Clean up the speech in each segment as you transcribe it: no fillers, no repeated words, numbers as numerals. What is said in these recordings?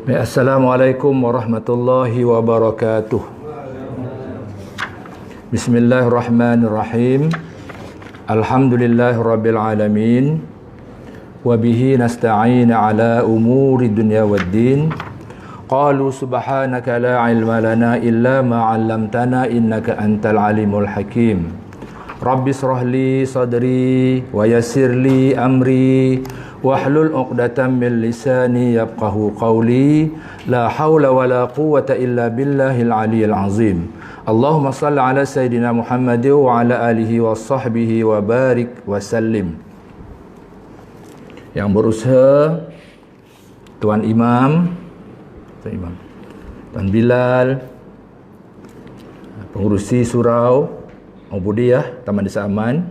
Assalamualaikum warahmatullahi wabarakatuh. Bismillahirrahmanirrahim. Alhamdulillahirabbil alamin. Wa bihi nasta'in ala umuri dunya waddin. Qalu subhanaka la ilma lana illa ma 'allamtana innaka antal alimul hakim. Rabbi shrah li sadri wa yassir li amri wahlul 'uqdatam min lisani yafqahu qawli. La haula wala quwwata illa billahil aliyyil azim. Allahumma shalli ala sayidina Muhammad wa ala alihi wa sahbihi wa barik wa sallim. Yang berusaha Tuan Imam, Tuan Bilal, pengurusi surau Ubudiyah Taman Desa Aman,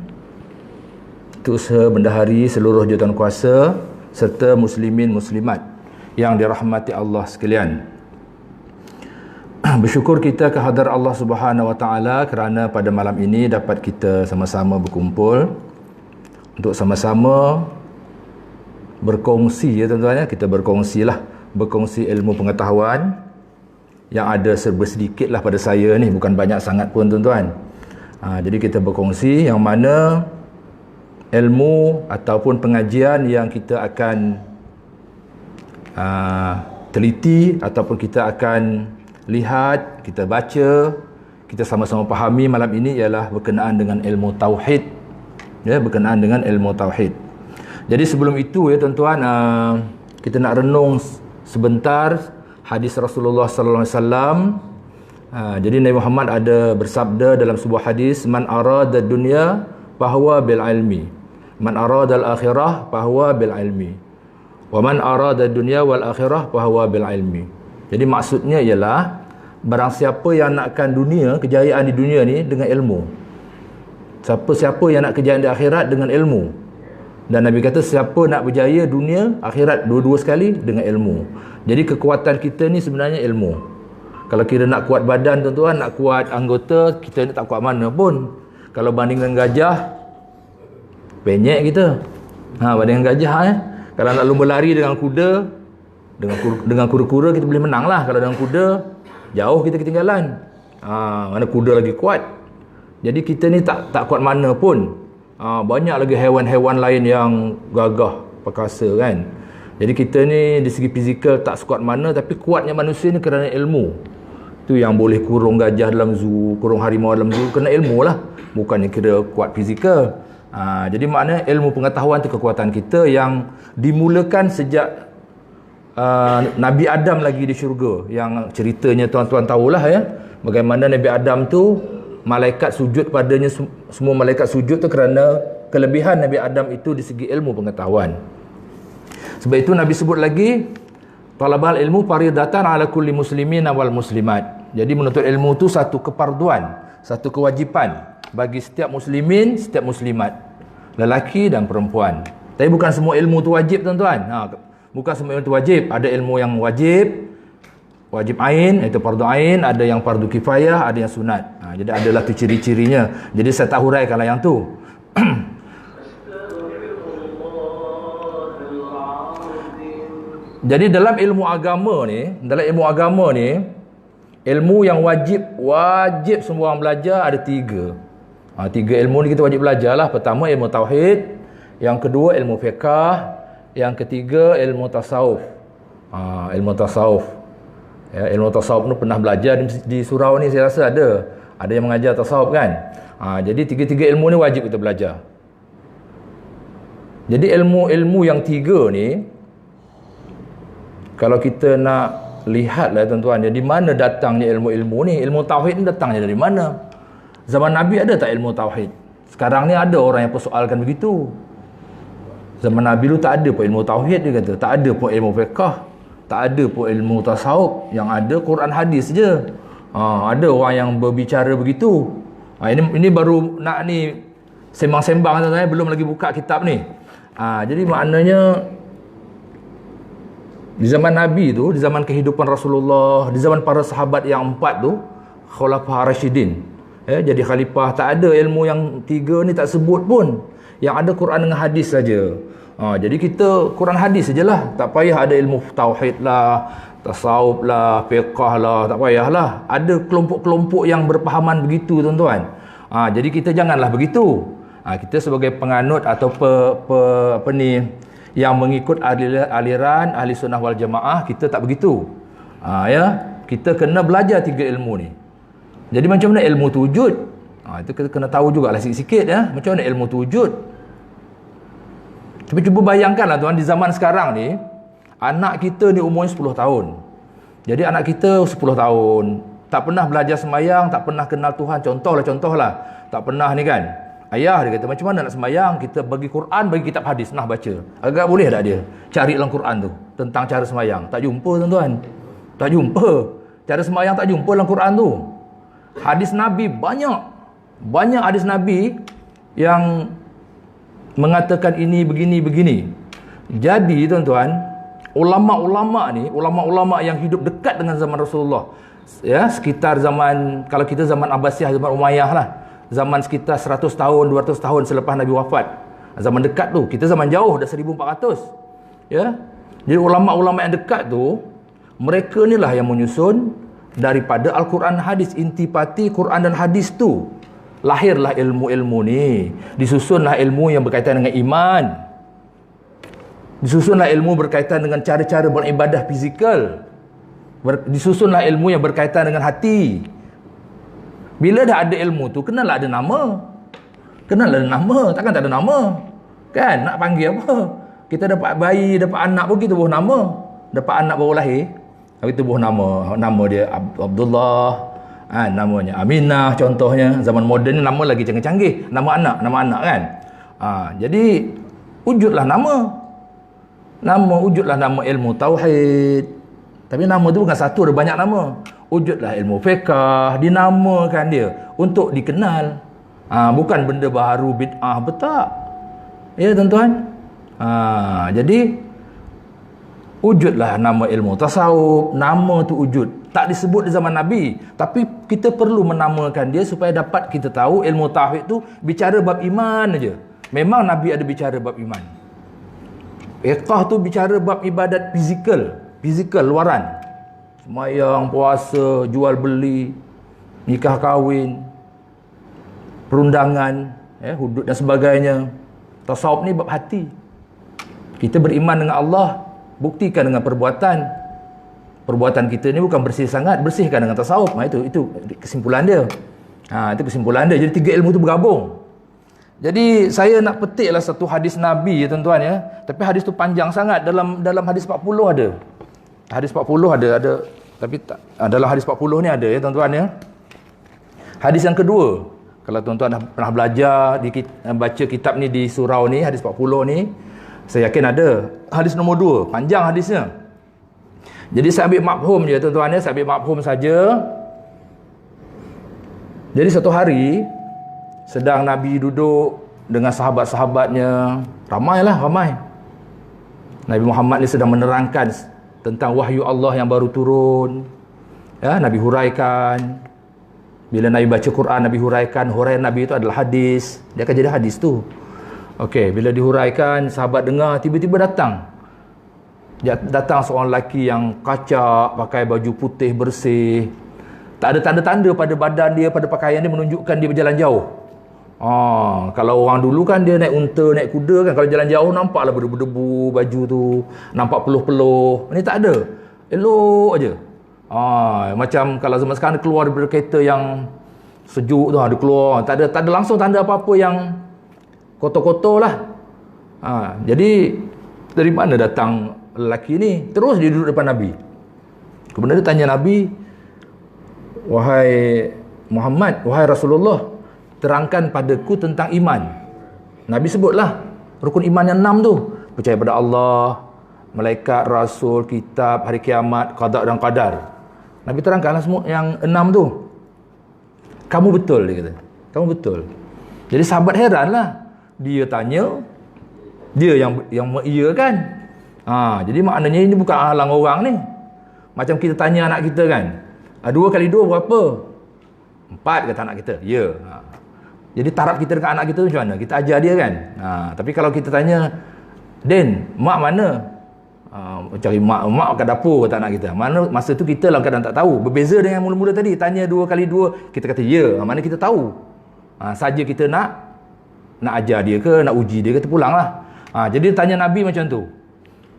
usaha bendahari seluruh jawatan kuasa serta muslimin muslimat yang dirahmati Allah sekalian. Bersyukur kita kehadrat Allah Subhanahu Wa Taala kerana pada malam ini dapat kita sama-sama berkumpul untuk sama-sama berkongsi, ya tuan-tuan ya. Kita berkongsi ilmu pengetahuan yang ada serba sedikit lah pada saya ni, bukan banyak sangat pun tuan-tuan. Jadi kita berkongsi yang mana ilmu ataupun pengajian yang kita akan teliti ataupun kita akan lihat, kita baca, kita sama-sama fahami malam ini ialah berkenaan dengan ilmu tauhid, ya, berkenaan dengan ilmu tauhid. Jadi sebelum itu ya tuan-tuan, kita nak renung sebentar hadis Rasulullah sallallahu alaihi wasallam. Jadi Nabi Muhammad ada bersabda dalam sebuah hadis, man arada dunya fahuwa bil ilmi, man arada al akhirah fahuwa bil ilmi, wa man arada dunya wal akhirah fahuwa bil ilmi. Jadi maksudnya ialah barang siapa yang nakkan dunia, kejayaan di dunia ni dengan ilmu. Siapa yang nak kejayaan di akhirat dengan ilmu. Dan Nabi kata siapa nak berjaya dunia, akhirat dua-dua sekali dengan ilmu. Jadi kekuatan kita ni sebenarnya ilmu. Kalau kita nak kuat badan tuan-tuan, nak kuat anggota, kita ni tak kuat mana pun. Kalau banding dengan gajah, penyek kita. Banding dengan gajah Kalau nak lumba lari dengan kuda, dengan kura-kura kita boleh menang lah. Kalau dengan kuda, jauh kita ketinggalan. Mana kuda lagi kuat. Jadi kita ni tak kuat mana pun. Banyak lagi haiwan-haiwan lain yang gagah, perkasa kan. Jadi kita ni di segi fizikal tak sekuat mana, tapi kuatnya manusia ni kerana ilmu. Tu yang boleh kurung gajah dalam zoo, kurung harimau dalam zoo, kena ilmu lah. Bukannya kira kuat fizikal. Jadi makna ilmu pengetahuan tu kekuatan kita yang dimulakan sejak Nabi Adam lagi di syurga. Yang ceritanya tuan-tuan tahulah ya, bagaimana Nabi Adam tu malaikat sujud padanya, semua malaikat sujud tu kerana kelebihan Nabi Adam itu di segi ilmu pengetahuan. Sebab itu Nabi sebut lagi, talabal ilmu faridatan ala kulli muslimin wal muslimat. Jadi menuntut ilmu tu satu keparduan, satu kewajipan bagi setiap muslimin, setiap muslimat, lelaki dan perempuan. Tapi bukan semua ilmu tu wajib tuan-tuan. Bukan semua ilmu tu wajib. Ada ilmu yang wajib ain, iaitu fardu ain, ada yang fardu kifayah, ada yang sunat. Jadi adalah tu ciri-cirinya. Jadi saya tak huraikanlah yang tu. Jadi dalam ilmu agama ni, ilmu yang wajib semua orang belajar ada tiga. Tiga ilmu ni kita wajib belajar lah. Pertama ilmu tauhid, yang kedua ilmu fiqh, yang ketiga ilmu tasawuf. Ilmu tasawuf. Ya, ilmu tasawuf ni pernah belajar di surau ni, saya rasa ada yang mengajar tasawuf kan. Jadi tiga-tiga ilmu ni wajib kita belajar. Jadi ilmu-ilmu yang tiga ni, kalau kita nak lihatlah tuan-tuan, di mana datangnya ilmu-ilmu ni? Ilmu tauhid ni datangnya dari mana? Zaman Nabi ada tak ilmu tauhid? Sekarang ni ada orang yang persoalkan begitu. Zaman Nabi dulu tak ada pun ilmu tauhid, dia kata. Tak ada pun ilmu fiqh, tak ada pun ilmu tasawuf. Yang ada Quran hadis je. Ada orang yang berbicara begitu. Ini baru nak ni sembang-sembang tuan-tuan, belum lagi buka kitab ni. Jadi maknanya di zaman Nabi tu, di zaman kehidupan Rasulullah, di zaman para sahabat yang empat tu, Khulafah Rashidin, jadi khalifah, tak ada ilmu yang tiga ni, tak sebut pun. Yang ada Quran dengan hadis saja. Jadi kita Quran hadis sajalah, tak payah ada ilmu tauhid lah, tasawuf lah, fiqh lah, tak payahlah. Ada kelompok-kelompok yang berpahaman begitu tuan-tuan. Jadi kita janganlah begitu. Kita sebagai penganut atau apa ni yang mengikut aliran ahli sunnah wal jamaah, kita tak begitu. Ya, kita kena belajar 3 ilmu ni. Jadi macam mana ilmu tu wujud? Itu kita kena tahu jugalah sikit-sikit ya, macam mana ilmu tu wujud. Tapi cuba bayangkanlah tuan, di zaman sekarang ni anak kita ni umurnya 10 tahun. Jadi anak kita 10 tahun, tak pernah belajar sembahyang, tak pernah kenal Tuhan. Contohlah. Tak pernah ni kan. Ayah dia kata, macam mana nak sembahyang? Kita bagi Quran, bagi kitab hadis, nah baca. Agak boleh tak dia? Cari dalam Quran tu tentang cara sembahyang. Tak jumpa tuan-tuan. Tak jumpa. Cara sembahyang tak jumpa dalam Quran tu. Hadis Nabi banyak. Banyak hadis Nabi yang mengatakan ini begini. Jadi tuan-tuan, ulama-ulama yang hidup dekat dengan zaman Rasulullah, ya, sekitar zaman, kalau kita zaman Abbasiyah, zaman Umayyah lah, zaman sekitar 100 tahun 200 tahun selepas Nabi wafat, zaman dekat tu. Kita zaman jauh dah 1400, ya. Jadi ulama-ulama yang dekat tu, mereka ni lah yang menyusun daripada Al-Quran hadis, intipati Quran dan hadis tu lahirlah ilmu-ilmu ni. Disusunlah ilmu yang berkaitan dengan iman, disusunlah ilmu berkaitan dengan cara-cara beribadah fizikal, disusunlah ilmu yang berkaitan dengan hati. Bila dah ada ilmu tu, kenalah ada nama. Takkan tak ada nama kan? Nak panggil apa? Kita dapat bayi, dapat anak pun kita buah nama. Dapat anak baru lahir, kita buah nama dia Abdullah, namanya Aminah contohnya. Zaman moden ni nama lagi canggih-canggih, nama anak kan. Jadi wujudlah nama, wujudlah nama ilmu tauhid. Tapi nama tu bukan satu, ada banyak nama. Wujudlah ilmu fiqh, dinamakan dia untuk dikenal. Bukan benda baru, bid'ah, betul. Ya tuan-tuan. Jadi wujudlah nama ilmu tasawuf. Nama tu wujud. Tak disebut di zaman Nabi, tapi kita perlu menamakan dia supaya dapat kita tahu ilmu tauhid tu bicara bab iman aja. Memang Nabi ada bicara bab iman. Fiqh tu bicara bab ibadat fizikal luaran. Sembahyang, puasa, jual beli, nikah kahwin, perundangan, hudud dan sebagainya. Tasawuf ni bab hati. Kita beriman dengan Allah, buktikan dengan perbuatan. Perbuatan kita ni bukan bersih sangat, bersihkan dengan tasawuf. Itu kesimpulan dia. Itu kesimpulan dia. Jadi 3 ilmu tu bergabung. Jadi saya nak petiklah satu hadis Nabi ya tuan-tuan ya. Tapi hadis tu panjang sangat. Dalam hadis 40 ada. Hadis 40 ada tapi tak, dalam hadis 40 ni ada ya tuan-tuan ya. Hadis yang kedua, kalau tuan-tuan dah pernah belajar baca kitab ni di surau ni, hadis 40 ni, saya yakin ada. Hadis nombor 2, panjang hadisnya. Jadi saya ambil mafhum je tuan-tuan ya, saya ambil mafhum saja. Jadi satu hari sedang Nabi duduk dengan sahabat-sahabatnya, ramai. Nabi Muhammad ni sedang menerangkan tentang wahyu Allah yang baru turun. Ya, Nabi huraikan. Bila Nabi baca Quran, Nabi huraikan. Huraian Nabi itu adalah hadis. Dia akan jadi hadis tu. Okey, bila dihuraikan, sahabat dengar, tiba-tiba datang seorang lelaki yang kacak, pakai baju putih bersih. Tak ada tanda-tanda pada badan dia, pada pakaian dia menunjukkan dia berjalan jauh. Kalau orang dulu kan dia naik unta, naik kuda kan, kalau jalan jauh nampaklah berdebu-debu baju tu, nampak peluh-peluh. Ini tak ada. Elok aja. Macam kalau zaman sekarang keluar daripada kereta yang sejuk tu, dia keluar, tak ada langsung tanda apa-apa yang kotor-kotor lah. Jadi dari mana datang lelaki ni? Terus dia duduk depan Nabi. Kemudian dia tanya Nabi, "Wahai Muhammad, wahai Rasulullah, terangkan padaku tentang iman." Nabi sebutlah rukun iman yang 6 tu. Percaya pada Allah, malaikat, rasul, kitab, hari kiamat, qada dan qadar. Nabi terangkanlah semua yang 6 tu. Kamu betul, dia kata. Kamu betul. Jadi sahabat heranlah. Dia tanya, dia yang mengiyakan. Jadi maknanya ini bukan halang orang ni. Macam kita tanya anak kita kan, 2 kali 2 berapa? 4 kata anak kita. Ya. Jadi taraf kita dengan anak kita tu macam mana? Kita ajar dia kan. Tapi kalau kita tanya, "Den, mak mana?" Cari mak kat dapur tak nak kita. Mana masa tu kita dalam keadaan tak tahu. Berbeza dengan mula-mula tadi, tanya 2 kali 2, kita kata ya. Mana kita tahu. Saja kita nak ajar dia ke, nak uji dia ke, terpulanglah. Jadi tanya Nabi macam tu.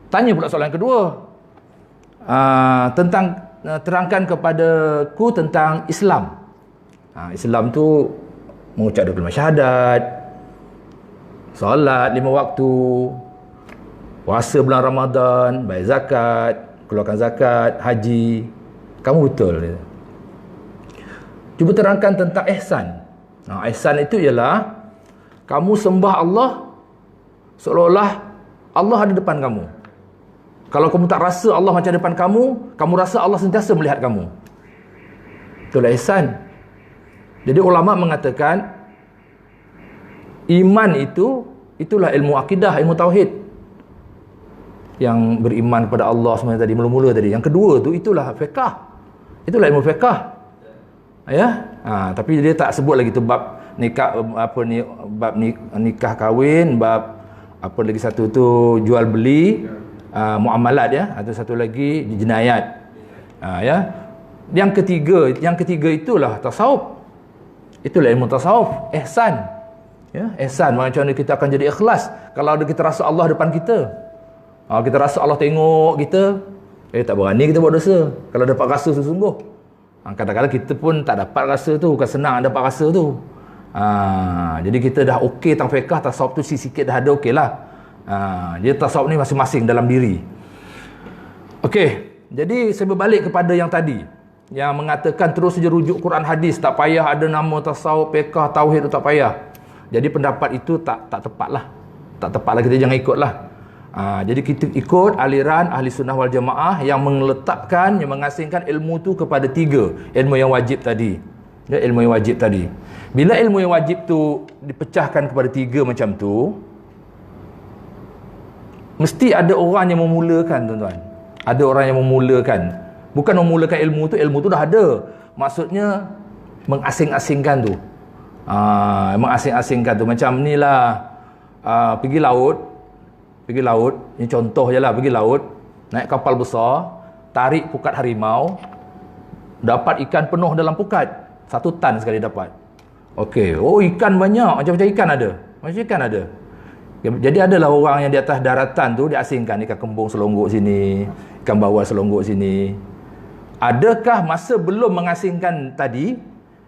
Tanya pula soalan kedua. Tentang terangkan kepadaku tentang Islam. Islam tu mengucap 2 kalimah syahadat, solat 5 waktu, puasa bulan Ramadan, bayar zakat, keluarkan zakat, haji. Kamu betul dia. Cuba terangkan tentang ihsan. Ihsan itu ialah kamu sembah Allah seolah-olah Allah ada depan kamu. Kalau kamu tak rasa Allah macam depan kamu, kamu rasa Allah sentiasa melihat kamu. Itulah ihsan. Jadi ulama mengatakan iman itulah ilmu akidah, ilmu tauhid. Yang beriman kepada Allah semuanya tadi, mula-mula tadi. Yang kedua tu itulah fiqh. Itulah ilmu fiqh. Ya? Tapi dia tak sebut lagi tu bab nikah, bab nikah kahwin, bab apa lagi satu tu jual beli, muamalat ya, atau satu lagi jenayat. Ya. Yang ketiga itulah tasawuf. Itulah ilmu tasawuf, ihsan. Ya, ihsan macam mana kita akan jadi ikhlas kalau kita rasa Allah depan kita. Kita rasa Allah tengok kita, tak berani kita buat dosa kalau dapat rasa sesungguh. Kadang-kadang kita pun tak dapat rasa tu, bukan senang dapat rasa tu. Jadi kita dah okey tentang fiqh, tasawuf tu sikit dah ada okey lah. Jadi tasawuf ni masing-masing dalam diri. Okey, jadi saya berbalik kepada yang tadi, yang mengatakan terus saja rujuk Quran hadis, tak payah ada nama tasawuf, fiqh, tauhid tu tak payah. Jadi pendapat itu tak tepat lah. Tak tepat lah, kita jangan ikut lah. Jadi kita ikut aliran ahli sunnah wal jamaah yang meletakkan, yang mengasingkan ilmu tu kepada 3 ilmu yang wajib tadi. Ya, ilmu yang wajib tadi. Bila ilmu yang wajib tu dipecahkan kepada 3 macam tu, mesti ada orang yang memulakan, tuan-tuan. Ada orang yang memulakan. Bukan memulakan ilmu tu dah ada. Maksudnya mengasing-asingkan tu. Mengasing-asingkan tu. Macam ni lah, pergi laut, ni contoh je lah, pergi laut, naik kapal besar, tarik pukat harimau, dapat ikan penuh dalam pukat, 1 tan sekali dapat. Okey, ikan banyak, macam-macam ikan ada. Jadi adalah orang yang di atas daratan tu diasingkan, ikan kembung selonggok sini, ikan bawal selonggok sini. Adakah masa belum mengasingkan tadi,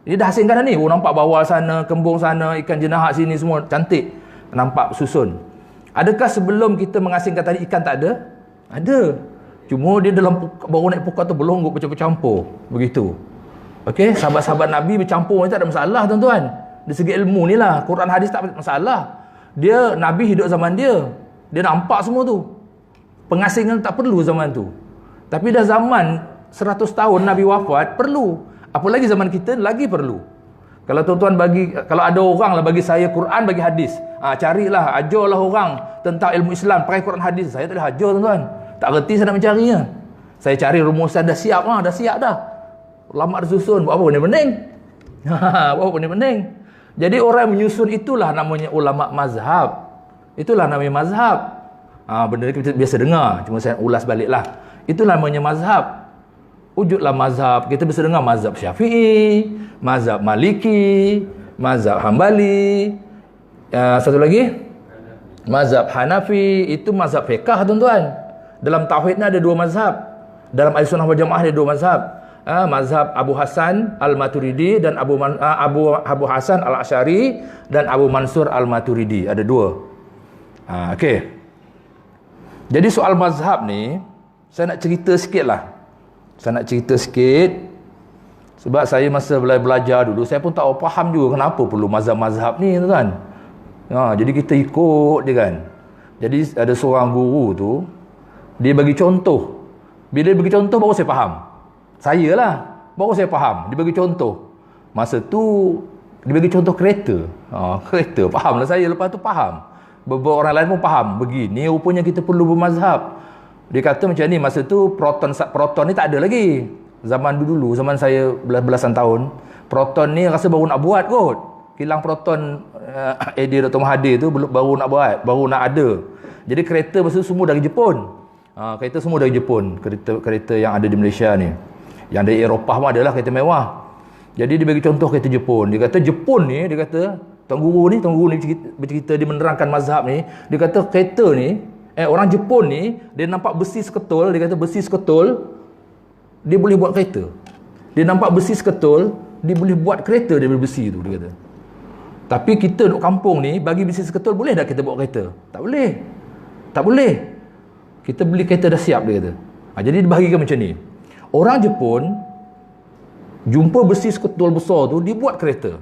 dia dah asingkan dah ni, nampak bawal sana, kembung sana, ikan jenahat sini semua cantik, nampak susun. Adakah sebelum kita mengasingkan tadi ikan tak ada? Ada. Cuma dia dalam baru naik pukat tu berlonggok bercampur-campur. Begitu. Okey, sahabat-sahabat Nabi bercampur tak ada masalah, tuan-tuan. Dari segi ilmu ni lah, Quran hadis tak ada masalah. Dia Nabi hidup zaman dia. Dia nampak semua tu. Pengasingan tak perlu zaman tu. Tapi dah zaman 100 tahun Nabi wafat, perlu. Apalagi zaman kita lagi perlu. Kalau tuan-tuan kalau ada orang lah bagi saya Quran, bagi hadis, carilah, ajarlah orang tentang ilmu Islam pakai Quran hadis. Saya tak boleh ajar, tuan-tuan. Tak reti saya nak mencarinya. Saya cari rumusan dah siap dah. Ulama dah susun, buat apa pening-pening. Buat apa pening-pening. Jadi orang yang menyusun itulah namanya ulama mazhab. Itulah namanya mazhab. Benda ni kita biasa dengar, cuma saya ulas baliklah. Itulah namanya mazhab. Wujudlah mazhab. Kita bisa dengar mazhab Syafi'i, mazhab Maliki, mazhab Hambali, satu lagi mazhab Hanafi. Itu mazhab fiqh, tuan-tuan. Dalam tauhid ni ada 2 mazhab. Dalam Ahlussunnah wal Jamaah ada 2 mazhab. Mazhab Abu Hasan Al-Maturidi dan Abu Hasan Al-Asy'ari dan Abu Mansur Al-Maturidi. Ada 2. Okey. Jadi soal mazhab ni saya nak cerita sikit lah. Sebab saya masa belajar dulu, saya pun tak faham juga kenapa perlu mazhab-mazhab ni, tuan. Jadi kita ikut je kan. Jadi ada seorang guru tu, dia bagi contoh. Bila dia bagi contoh baru saya faham. Baru saya faham. Dia bagi contoh. Masa tu dia bagi contoh kereta. Kereta, faham lah saya. Lepas tu faham. Beberapa orang lain pun faham. Begini rupanya kita perlu bermazhab. Dia kata macam ni, masa tu proton ni tak ada lagi. Zaman dulu, zaman saya belasan tahun, proton ni rasa baru nak buat kot. Kilang proton Dr. Mahathir tu baru nak buat, baru nak ada. Jadi kereta masa tu semua dari Jepun. Kereta semua dari Jepun. Kereta yang ada di Malaysia ni. Yang dari Eropah pun adalah kereta mewah. Jadi dia bagi contoh kereta Jepun. Dia kata Jepun ni, dia kata Tuan Guru ni bercerita, dia menerangkan mazhab ni. Dia kata kereta ni, orang Jepun ni, dia nampak besi seketul. Dia kata besi seketul, dia boleh buat kereta. Dia nampak besi seketul, dia boleh buat kereta daripada besi tu, dia kata. Tapi kita duduk kampung ni, bagi besi seketul, boleh tak kita buat kereta? Tak boleh. Tak boleh. Kita beli kereta dah siap, dia kata. Jadi dibahagikan macam ni. Orang Jepun jumpa besi seketul besar tu, dia buat kereta.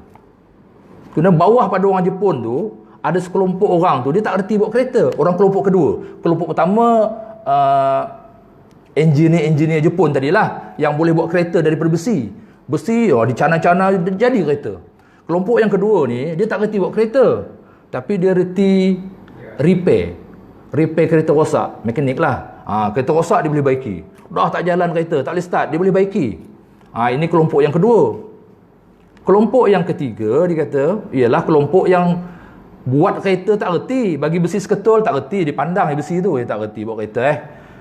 Kemudian bawah pada orang Jepun tu, ada sekelompok orang tu, dia tak erti buat kereta. Orang kelompok kedua. Kelompok pertama, engineer Jepun tadilah, yang boleh buat kereta daripada besi. Besi, dicana-cana jadi kereta. Kelompok yang kedua ni, dia tak erti buat kereta. Tapi dia erti repair kereta rosak, mekanik lah. Kereta rosak dia boleh baiki. Dah tak jalan kereta, tak boleh start, dia boleh baiki. Ini kelompok yang kedua. Kelompok yang ketiga, dia kata, ialah kelompok yang buat kereta tak reti. Bagi besi seketul tak reti, dia pandang besi tu, dia tak reti buat kereta.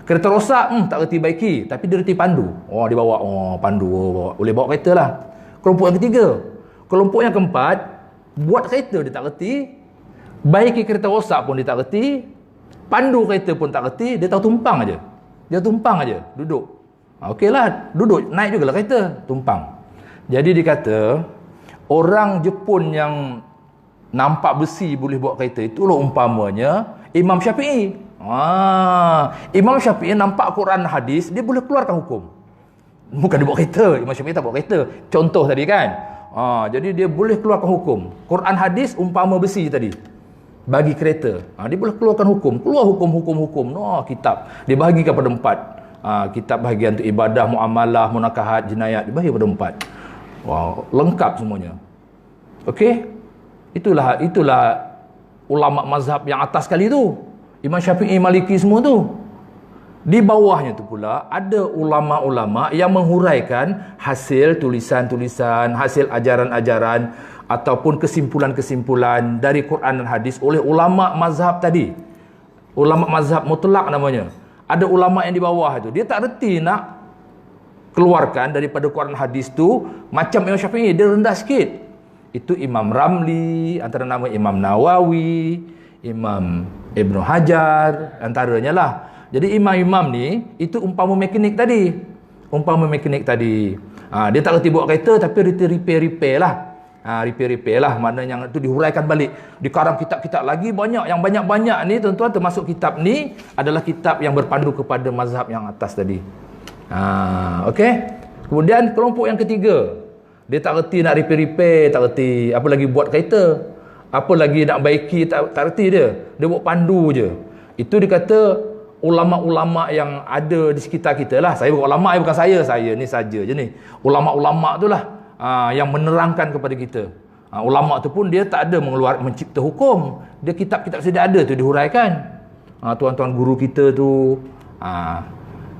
Kereta rosak, tak reti baiki, tapi dia reti pandu. Dia bawa, pandu, boleh bawa kereta lah. Kelompok yang ketiga. Kelompok yang keempat, buat kereta dia tak reti, baiki kereta rosak pun dia tak reti, pandu kereta pun tak reti, dia tahu tumpang aja. Dia tumpang aja, duduk. Okeylah, duduk, naik jugalah kereta, tumpang. Jadi dia kata, orang Jepun yang nampak besi boleh buat kereta, itulah umpamanya Imam Syafi'i. Imam Syafi'i nampak Quran hadis, dia boleh keluarkan hukum. Bukan dia buat kereta, Imam Syafi'i tak buat kereta. Contoh tadi kan. Jadi dia boleh keluarkan hukum. Quran hadis umpama besi tadi. Bagi kereta. Dia boleh keluarkan hukum. Keluar hukum-hukum. Kitab. Dia bahagikan pada 4. Kitab bahagian untuk ibadah, muamalah, munakahat, jinayat. Dia bahagi pada 4. Lengkap semuanya. Okey? Itulah ulama mazhab yang atas sekali tu. Imam Syafi'i, Maliki semua tu. Di bawahnya tu pula ada ulama-ulama yang menghuraikan hasil tulisan-tulisan, hasil ajaran-ajaran ataupun kesimpulan-kesimpulan dari Quran dan hadis oleh ulama mazhab tadi. Ulama mazhab mutlak namanya. Ada ulama yang di bawah tu, dia tak reti nak keluarkan daripada Quran hadis tu macam Imam Syafi'i, dia rendah sikit. Itu Imam Ramli, antara nama Imam Nawawi, Imam Ibn Hajar, antaranya lah. Jadi imam-imam ni, itu umpama mekanik tadi. Dia tak reti buat kereta, tapi reti repair lah. Repair lah, maknanya yang itu dihuraikan balik. Di karang kitab-kitab lagi banyak. Yang banyak-banyak ni, tuan-tuan, termasuk kitab ni adalah kitab yang berpandu kepada mazhab yang atas tadi. Okey. Kemudian kelompok yang ketiga, dia tak reti nak repair, tak reti. Apa lagi buat kereta, apa lagi nak baiki, tak reti dia. Dia buat pandu je. Itu dia kata ulama-ulama yang ada di sekitar kita lah. Saya bukan ulama, bukan saya ni saja je ni. Ulama-ulama tu lah yang menerangkan kepada kita. Ulama tu pun dia tak ada mencipta hukum. Dia kitab-kitab sedia ada tu dihuraikan. Tuan-tuan guru kita tu,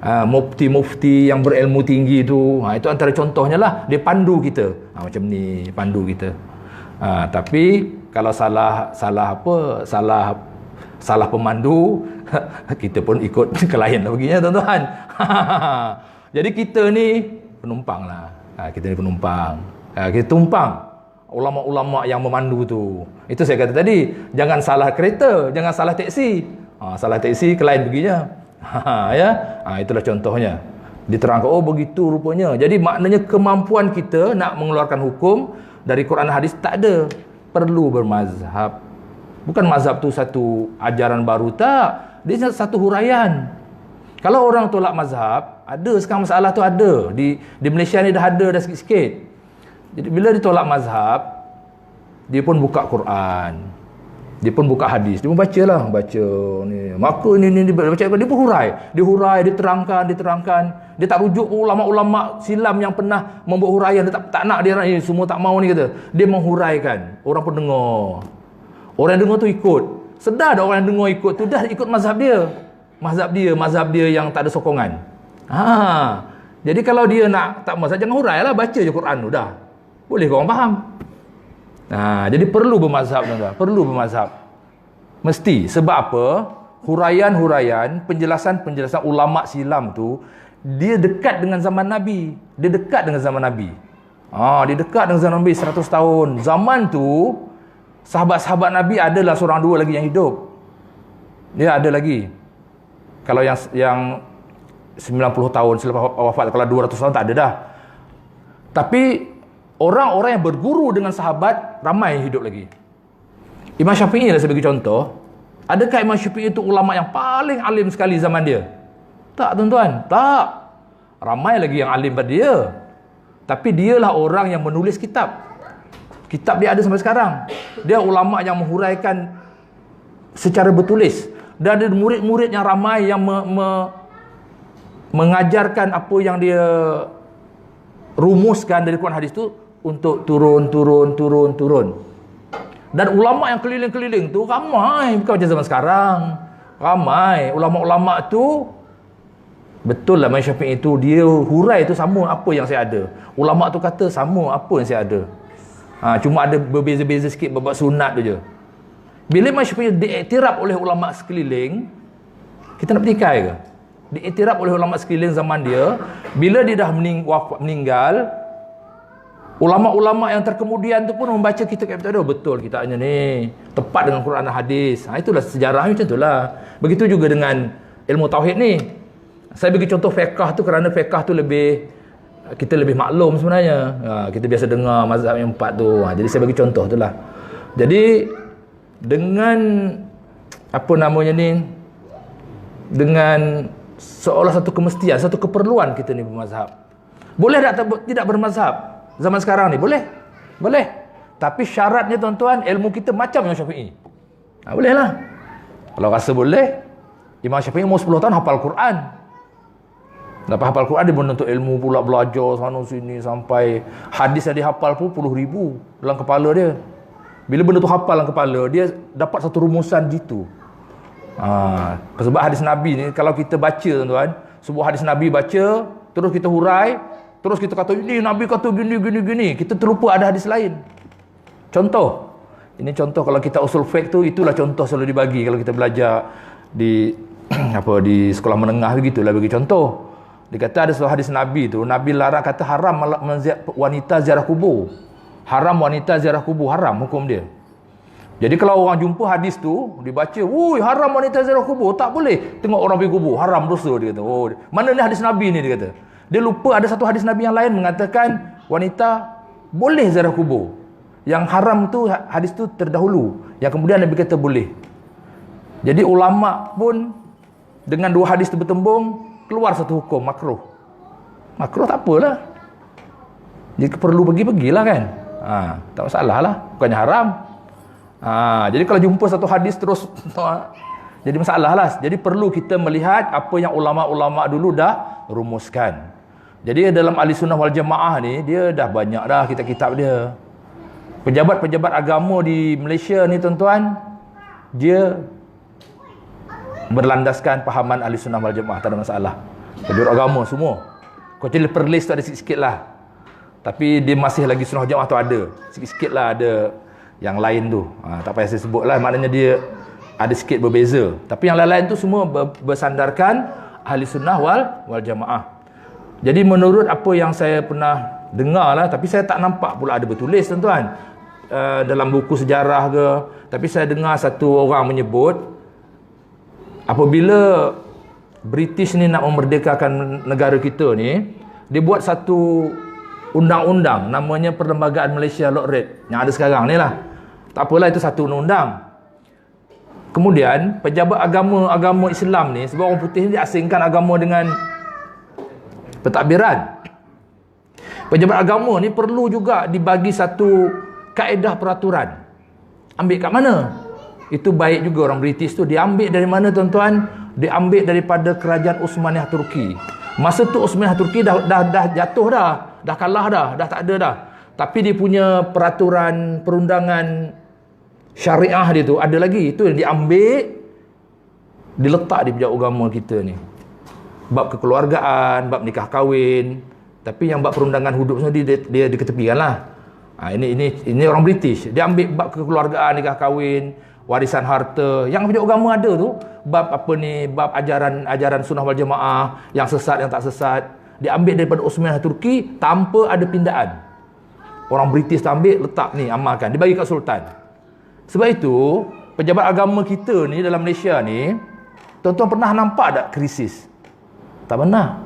mufti-mufti yang berilmu tinggi tu, itu antara contohnya lah. Dia pandu kita. Macam ni, pandu kita. Tapi kalau salah pemandu, kita pun ikut klien lah begini, tuan-tuan. Jadi kita ni penumpang lah. Kita ni penumpang. Kita tumpang ulama-ulama yang memandu tu. Itu saya kata tadi, jangan salah kereta, jangan salah teksi. Salah teksi, klien begini. Itulah contohnya. Diterangkan, begitu rupanya. Jadi maknanya kemampuan kita nak mengeluarkan hukum dari Quran hadis tak ada. Perlu bermazhab. Bukan mazhab tu satu ajaran baru, tak. Dia satu huraian. Kalau orang tolak mazhab, ada sekarang masalah tu ada. Di Malaysia ni dah ada dah sikit-sikit. Jadi bila dia tolak mazhab, dia pun buka Quran. Dia pun buka hadis. Dia pun baca ni. Maka ni dia baca, dia pun hurai, diterangkan. Dia tak rujuk ulama-ulama silam yang pernah membuat huraian. Dia tak nak dia semua tak mau ni kata. Dia menghuraikan. Orang pun dengar. Orang yang dengar tu ikut. Sedar dah orang yang dengar ikut tu, dah ikut mazhab dia. Mazhab dia yang tak ada sokongan. Jadi kalau dia nak tak mazhab, jangan hurai lah, baca je Quran tu dah. Boleh korang faham. Jadi perlu bermazhab, tuan-tuan. Perlu bermazhab. Mesti. Sebab apa? huraian-huraian, penjelasan-penjelasan ulama silam tu, dia dekat dengan zaman Nabi. Dia dekat dengan zaman Nabi. Dia dekat dengan zaman Nabi 100 tahun. Zaman tu, sahabat-sahabat Nabi adalah seorang dua lagi yang hidup. Dia ada lagi. Kalau yang 90 tahun selepas wafat, kalau 200 tahun tak ada dah. Tapi orang-orang yang berguru dengan sahabat ramai yang hidup lagi. Imam Syafi'i lah sebagai contoh. Adakah Imam Syafi'i itu ulama yang paling alim sekali zaman dia? Tak, tuan-tuan. Tak. Ramai lagi yang alim pada dia. Tapi dialah orang yang menulis kitab. Kitab dia ada sampai sekarang. Dia ulama yang menghuraikan secara bertulis. Dan ada murid-murid yang ramai yang mengajarkan apa yang dia rumuskan dari Quran hadis itu untuk turun. Dan ulama yang keliling-keliling tu ramai, bukan macam zaman sekarang. Ramai ulama-ulama tu. Betul lah Imam Syafi'i itu dia hurai tu sama apa yang saya ada. Ulama tu kata sama apa yang saya ada. Cuma ada berbeza-beza sikit bab sunat tu je. Bila Imam Syafi'i diiktiraf oleh ulama sekeliling, kita nak pertikai ke? Diiktiraf oleh ulama sekeliling zaman dia, bila dia dah meninggal, ulama-ulama yang terkemudian tu pun membaca kitab-kitab tu, betul kitabnya ni tepat dengan Quran dan hadis. Itulah sejarahnya macam itulah. Begitu juga dengan ilmu tauhid ni. Saya bagi contoh fiqh tu kerana fiqh tu kita lebih maklum sebenarnya. Kita biasa dengar mazhab yang 4 tu. Jadi saya bagi contoh tu lah. Jadi dengan apa namanya ni, dengan seolah satu kemestian, satu keperluan kita ni bermazhab. Boleh tak tidak bermazhab zaman sekarang ni? Boleh. Tapi syaratnya tuan-tuan, ilmu kita macam Imam Syafi'i. Boleh lah. Kalau rasa boleh, Imam Syafi'i umur 10 tahun hafal Quran. Lepas hafal Quran, dia menuntut ilmu pula, belajar sana sini sampai hadis yang dia hafal pun puluh ribu dalam kepala dia. Bila benda tu hafal dalam kepala, dia dapat satu rumusan gitu. Sebab hadis Nabi ni, kalau kita baca tuan-tuan, sebuah hadis Nabi baca, terus kita hurai, terus kita kata, ini Nabi kata gini, kita terlupa ada hadis lain. Contoh. Ini contoh kalau kita usul fiqh tu, itulah contoh selalu dibagi kalau kita belajar di di sekolah menengah begitulah bagi contoh. Dia kata ada sebuah hadis Nabi tu, Nabi larang kata haram wanita ziarah kubur. Haram wanita ziarah kubur, haram hukum dia. Jadi kalau orang jumpa hadis tu, dibaca, "Woi, haram wanita ziarah kubur." Tak boleh tengok orang pergi kubur, haram dosa, dia kata. Oh, mana ni hadis Nabi ni, dia kata. Dia lupa ada satu hadis Nabi yang lain mengatakan wanita boleh ziarah kubur. Yang haram tu, hadis tu terdahulu. Yang kemudian Nabi kata boleh. Jadi ulama pun dengan dua hadis tu bertembung, keluar satu hukum makruh. Makruh tak apalah. Jadi perlu pergilah kan. Tak masalah lah, bukannya haram. Jadi kalau jumpa satu hadis terus jadi masalah lah. Jadi perlu kita melihat apa yang ulama-ulama dulu dah rumuskan. Jadi dalam Ahli Sunnah wal Jamaah ni, dia dah banyak dah kitab-kitab dia. Pejabat-pejabat agama di Malaysia ni tuan-tuan, dia berlandaskan pahaman Ahli Sunnah wal Jamaah, tak ada masalah. Pejabat agama semua. Kecuali Perlis tu ada sikit-sikit lah. Tapi dia masih lagi Sunnah Jamaah tu ada. Sikit-sikit lah ada yang lain tu. Tak payah saya sebut lah. Maknanya dia ada sikit berbeza. Tapi yang lain-lain tu semua bersandarkan Ahli Sunnah wal Jamaah. Jadi menurut apa yang saya pernah dengar lah, tapi saya tak nampak pula ada bertulis tuan-tuan dalam buku sejarah ke. Tapi saya dengar satu orang menyebut, apabila British ni nak memerdekakan negara kita ni, dia buat satu undang-undang namanya Perlembagaan Malaysia Lottery yang ada sekarang ni lah. Tak apalah, itu satu undang-undang. Kemudian pejabat agama Islam ni, sebab orang putih ni diasingkan agama dengan pentadbiran. Pejabat agama ni perlu juga dibagi satu kaedah peraturan. Ambil kat mana? Itu baik juga orang British tu. Dia ambil dari mana tuan-tuan? Dia ambil daripada kerajaan Uthmaniyah Turki. Masa tu Uthmaniyah Turki dah jatuh dah. Dah kalah dah tak ada dah. Tapi dia punya peraturan perundangan syariah dia tu ada lagi. Itu yang diambil, diletak di pejabat agama kita ni. Bab kekeluargaan, bab nikah kahwin. Tapi yang bab perundangan hidup semua dia diketepikan lah. Ini orang British. Dia ambil bab kekeluargaan, nikah kahwin, warisan harta. Yang pejabat agama ada tu, bab apa ni, bab ajaran sunnah wal jamaah, yang sesat yang tak sesat, diambil daripada Osmaniyah Turki tanpa ada pindaan. Orang British ambil, letak ni, amalkan, dibagi kat sultan. Sebab itu pejabat agama kita ni dalam Malaysia ni, tuan-tuan pernah nampak tak krisis? Tak pernah.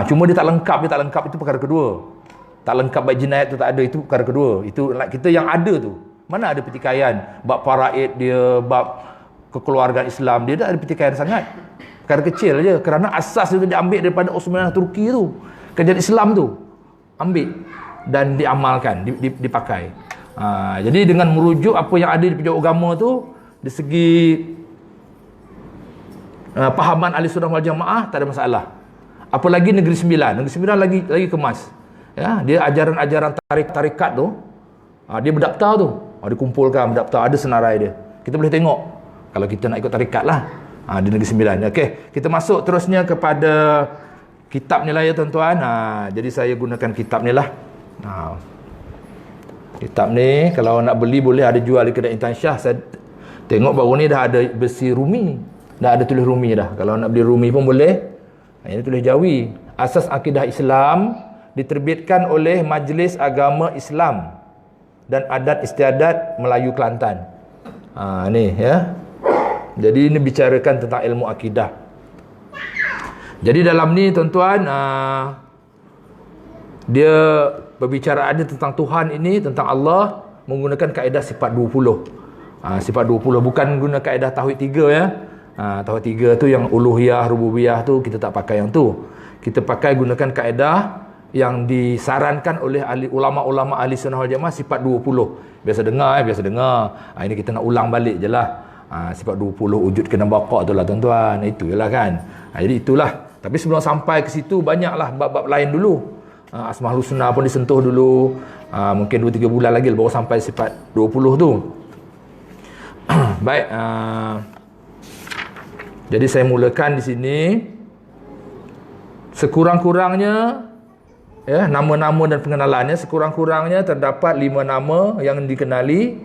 Cuma dia tak lengkap itu perkara kedua. Tak lengkap baik jinayat tu tak ada, itu perkara kedua. Itu kita yang ada tu. Mana ada pertikaian, bab faraid dia, bab kekeluargaan Islam dia, tak ada pertikaian sangat. Perkara kecil je, kerana asas itu diambil daripada Osmaniyah Turki tu. Kerajaan Islam tu ambil dan diamalkan, dipakai. Jadi dengan merujuk apa yang ada di pejabat agama tu, dari segi pahaman ahli sunnah wal jamaah tak ada masalah. Apalagi Negeri Sembilan lagi kemas. Ya, dia ajaran-ajaran tarikat tu, dia berdaftar tu, dia kumpulkan berdaftar, ada senarai dia. Kita boleh tengok kalau kita nak ikut tarikat lah, di Negeri Sembilan. Okey, kita masuk terusnya kepada kitab ni lah ya tuan-tuan. Jadi saya gunakan kitab ni lah. Kitab ni kalau nak beli boleh ada jual di kedai Intan Shah. Saya tengok baru ni dah ada besi Rumi, dah ada tulis Rumi dah. Kalau nak beli Rumi pun boleh. Ini tulis Jawi. Asas akidah Islam diterbitkan oleh Majlis Agama Islam dan Adat Istiadat Melayu Kelantan. Ni ya. Jadi ini bicarakan tentang ilmu akidah. Jadi dalam ni tuan-tuan, dia perbicaraannya tentang Tuhan ini, tentang Allah, menggunakan kaedah sifat 20. Sifat 20, bukan guna kaedah tauhid 3 ya. Tauhid 3 tu yang uluhiyah, rububiyah tu kita tak pakai yang tu. Kita pakai gunakan kaedah yang disarankan oleh ulama-ulama ahli sunnah wal jamaah, sifat 20. Biasa dengar. Ini kita nak ulang balik je lah. Sifat 20 wujud kena baqa tu lah tuan-tuan. Itu je lah kan. Jadi itulah. Tapi sebelum sampai ke situ, banyaklah bab-bab lain dulu. Asmaul Husna pun disentuh dulu. Mungkin 2-3 bulan lagi baru sampai sifat 20 tu. Baik. Jadi saya mulakan di sini. Sekurang-kurangnya ya, nama-nama dan pengenalannya, sekurang-kurangnya terdapat 5 nama yang dikenali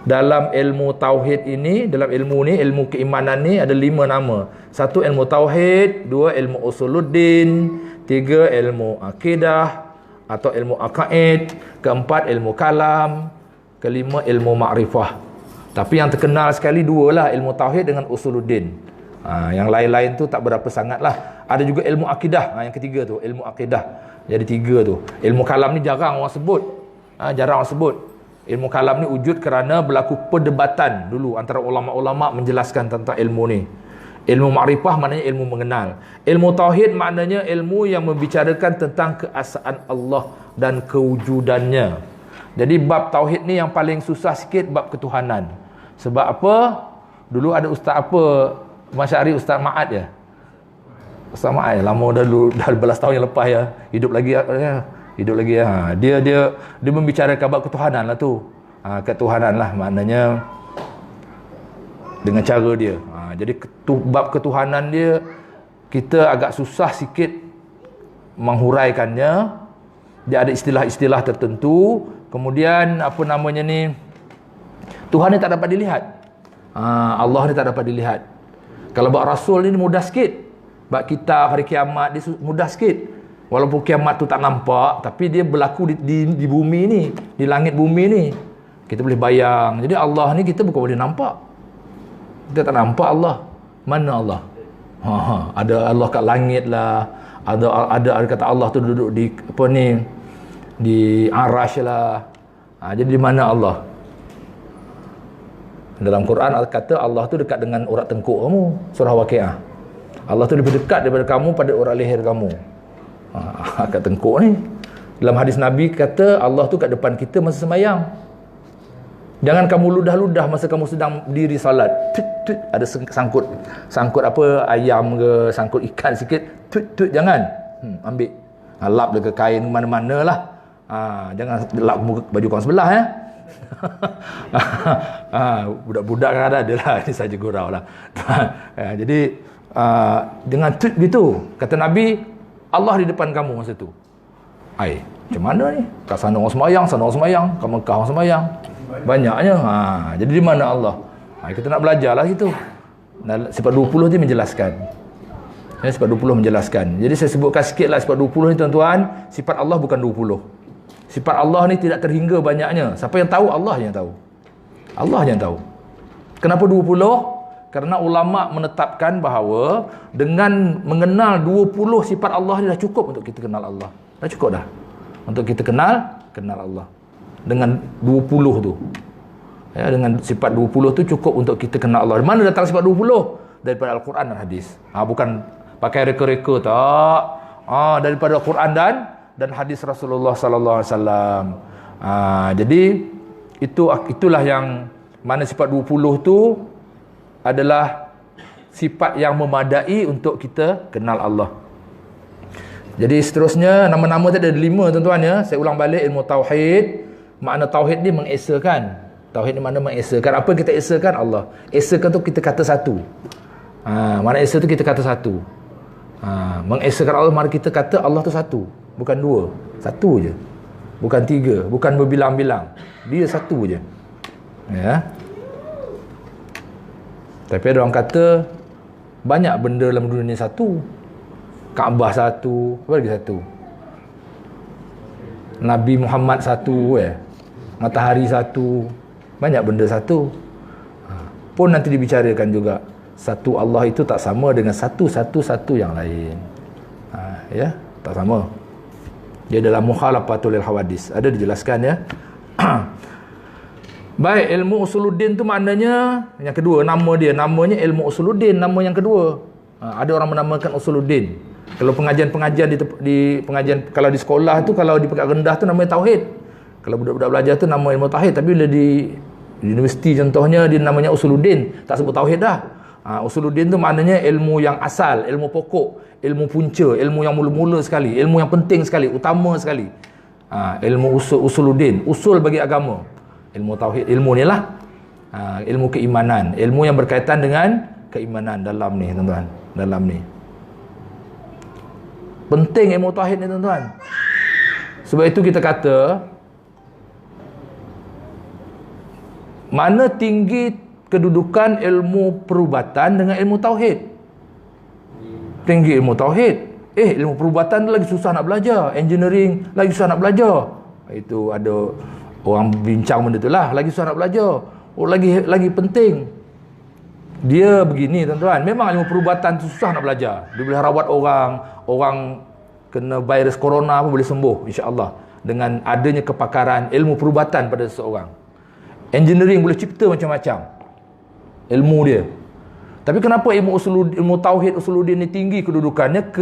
dalam ilmu tauhid ini. Dalam ilmu ni, ilmu keimanan ni ada 5 nama. 1 ilmu tauhid, 2 ilmu usuluddin, 3 ilmu akidah atau ilmu aqaid, 4 ilmu kalam, 5 ilmu ma'rifah. Tapi yang terkenal sekali 2 lah, ilmu tauhid dengan usuluddin. Yang lain-lain tu tak berapa sangat lah. Ada juga ilmu akidah, yang ketiga tu, ilmu akidah. Jadi 3 tu. Ilmu kalam ni jarang orang sebut. Jarang orang sebut. Ilmu kalam ni wujud kerana berlaku perdebatan dulu antara ulama-ulama menjelaskan tentang ilmu ni. Ilmu ma'rifah maknanya ilmu mengenal. Ilmu tauhid maknanya ilmu yang membicarakan tentang keesaan Allah dan kewujudannya. Jadi bab tauhid ni yang paling susah sikit, bab ketuhanan. Sebab apa? Dulu ada ustaz apa, Masyari, Ustaz Ma'ad ya. Ustaz Ma'ad lama dah belas tahun yang lepas ya. Hidup lagi ya. Dia membicarakan bab ketuhanan lah tu. Ketuhanan lah maknanya dengan cara dia. Jadi bab ketuhanan dia kita agak susah sikit menghuraikannya. Dia ada istilah-istilah tertentu. Kemudian apa namanya ni, Tuhan ni tak dapat dilihat. Allah ni tak dapat dilihat. Kalau bab Rasul ni mudah sikit. Bab kitab hari kiamat dia mudah sikit. Walaupun kiamat tu tak nampak, tapi dia berlaku di bumi ni, di langit bumi ni. Kita boleh bayang. Jadi Allah ni kita bukan boleh nampak. Kita tak nampak Allah. Mana Allah? Ada Allah kat langit lah. Ada kata Allah tu duduk di apa ni, di arash lah. Jadi di mana Allah? Dalam Quran kata Allah tu dekat dengan urat tengkuk kamu, surah Waqiah. Allah tu lebih dekat daripada kamu pada urat leher kamu. Kat tengkuk ni. Dalam hadis Nabi kata Allah tu kat depan kita masa sembahyang. Jangan kamu ludah-ludah masa kamu sedang berdiri salat. Ada sangkut apa, ayam ke, sangkut ikan sikit. Jangan. Ambil. Lap dia ke kain mana-mana lah. Jangan lap baju kawan sebelah ya. Budak-budak kan ada lah. Ini saja gurau lah. Jadi dengan tweet gitu kata Nabi, Allah di depan kamu masa tu. Macam mana ni? Kat sana orang semayang, kat Mekah orang semayang. Banyaknya. Jadi di mana Allah? Kita nak belajar lah itu. Sifat 20 ni menjelaskan. Sifat 20 menjelaskan. Jadi saya sebutkan sikit lah sifat 20 ni tuan-tuan. Sifat Allah bukan 20. Sifat Allah ni tidak terhingga banyaknya. Siapa yang tahu? Allah yang tahu. Allah yang tahu. Kenapa 20? Kerana ulama' menetapkan bahawa dengan mengenal 20 sifat Allah ni dah cukup untuk kita kenal Allah. Dah cukup dah. Untuk kita kenal Allah. Dengan 20 tu. Ya, dengan sifat 20 tu cukup untuk kita kenal Allah. Mana datang sifat 20? Daripada Al-Quran dan hadis. Bukan pakai reka-reka tak. Daripada Al-Quran dan hadis Rasulullah sallallahu alaihi wasallam. Jadi itulah yang mana sifat 20 tu adalah sifat yang memadai untuk kita kenal Allah. Jadi seterusnya nama-nama tadi ada 5 tuan-tuan ya. Saya ulang balik ilmu tauhid. Makna tauhid ni mengesakan. Tauhid ni makna mengesakan. Apa kita esakan? Allah. Esakan tu kita kata satu. Makna esa tu kita kata satu. Mengesakan Allah, mari kita kata Allah tu satu, bukan 2. Satu je. Bukan 3, bukan berbilang-bilang. Dia satu je. Ya. Tapi ada orang kata banyak benda dalam dunia ni satu. Kaabah satu, apa lagi satu? Nabi Muhammad satu, matahari satu, banyak benda satu. Pun nanti dibicarakan juga, satu Allah itu tak sama dengan satu yang lain. Ya, tak sama. Dia dalam mukhalafatul hawadis. Ada dijelaskan ya. Baik, ilmu usuluddin tu maknanya yang kedua, nama dia, namanya ilmu usuluddin, nama yang kedua. Ada orang menamakan usuluddin. Kalau pengajian-pengajian di pengajian, kalau di sekolah tu, kalau di peringkat rendah tu namanya tauhid. Kalau budak-budak belajar tu nama ilmu tauhid, tapi bila di universiti contohnya dia namanya usuluddin, tak sebut tauhid dah. Usuluddin tu maknanya ilmu yang asal, ilmu pokok, ilmu punca, ilmu yang mula-mula sekali, ilmu yang penting sekali, utama sekali. Ilmu usuluddin, usul bagi agama. Ilmu tauhid, ilmu ni lah ilmu keimanan, ilmu yang berkaitan dengan keimanan dalam ni tuan-tuan, dalam ni. Penting ilmu tauhid ni tuan-tuan. Sebab itu kita kata mana tinggi kedudukan ilmu perubatan dengan ilmu tauhid. Tinggi ilmu tauhid, ilmu perubatan lagi susah nak belajar, engineering lagi susah nak belajar. Itu ada orang bincang benda tu lah, lagi susah nak belajar. Lagi penting. Dia begini tuan-tuan, memang ilmu perubatan tu susah nak belajar. Dia boleh rawat orang kena virus corona pun boleh sembuh insya-Allah dengan adanya kepakaran ilmu perubatan pada seseorang. Engineering boleh cipta macam-macam ilmu dia. Tapi kenapa ilmu tauhid usuluddin ni tinggi kedudukannya?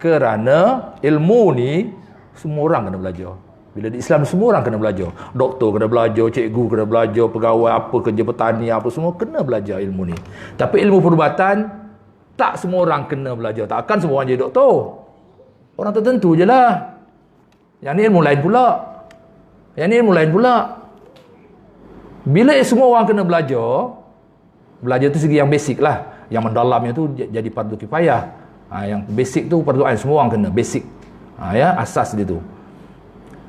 Kerana ilmu ni semua orang kena belajar. Bila di Islam semua orang kena belajar. Doktor kena belajar, cikgu kena belajar, pegawai apa, kerja petani apa, semua kena belajar ilmu ni. Tapi ilmu perubatan tak semua orang kena belajar. Takkan semua orang jadi doktor. Orang tertentu je lah. Yang ni ilmu lain pula. Bila semua orang kena belajar tu segi yang basic lah. Yang mendalamnya tu jadi fardu kifayah. Yang basic tu fardu ain, semua orang kena basic. Ya, asas dia tu.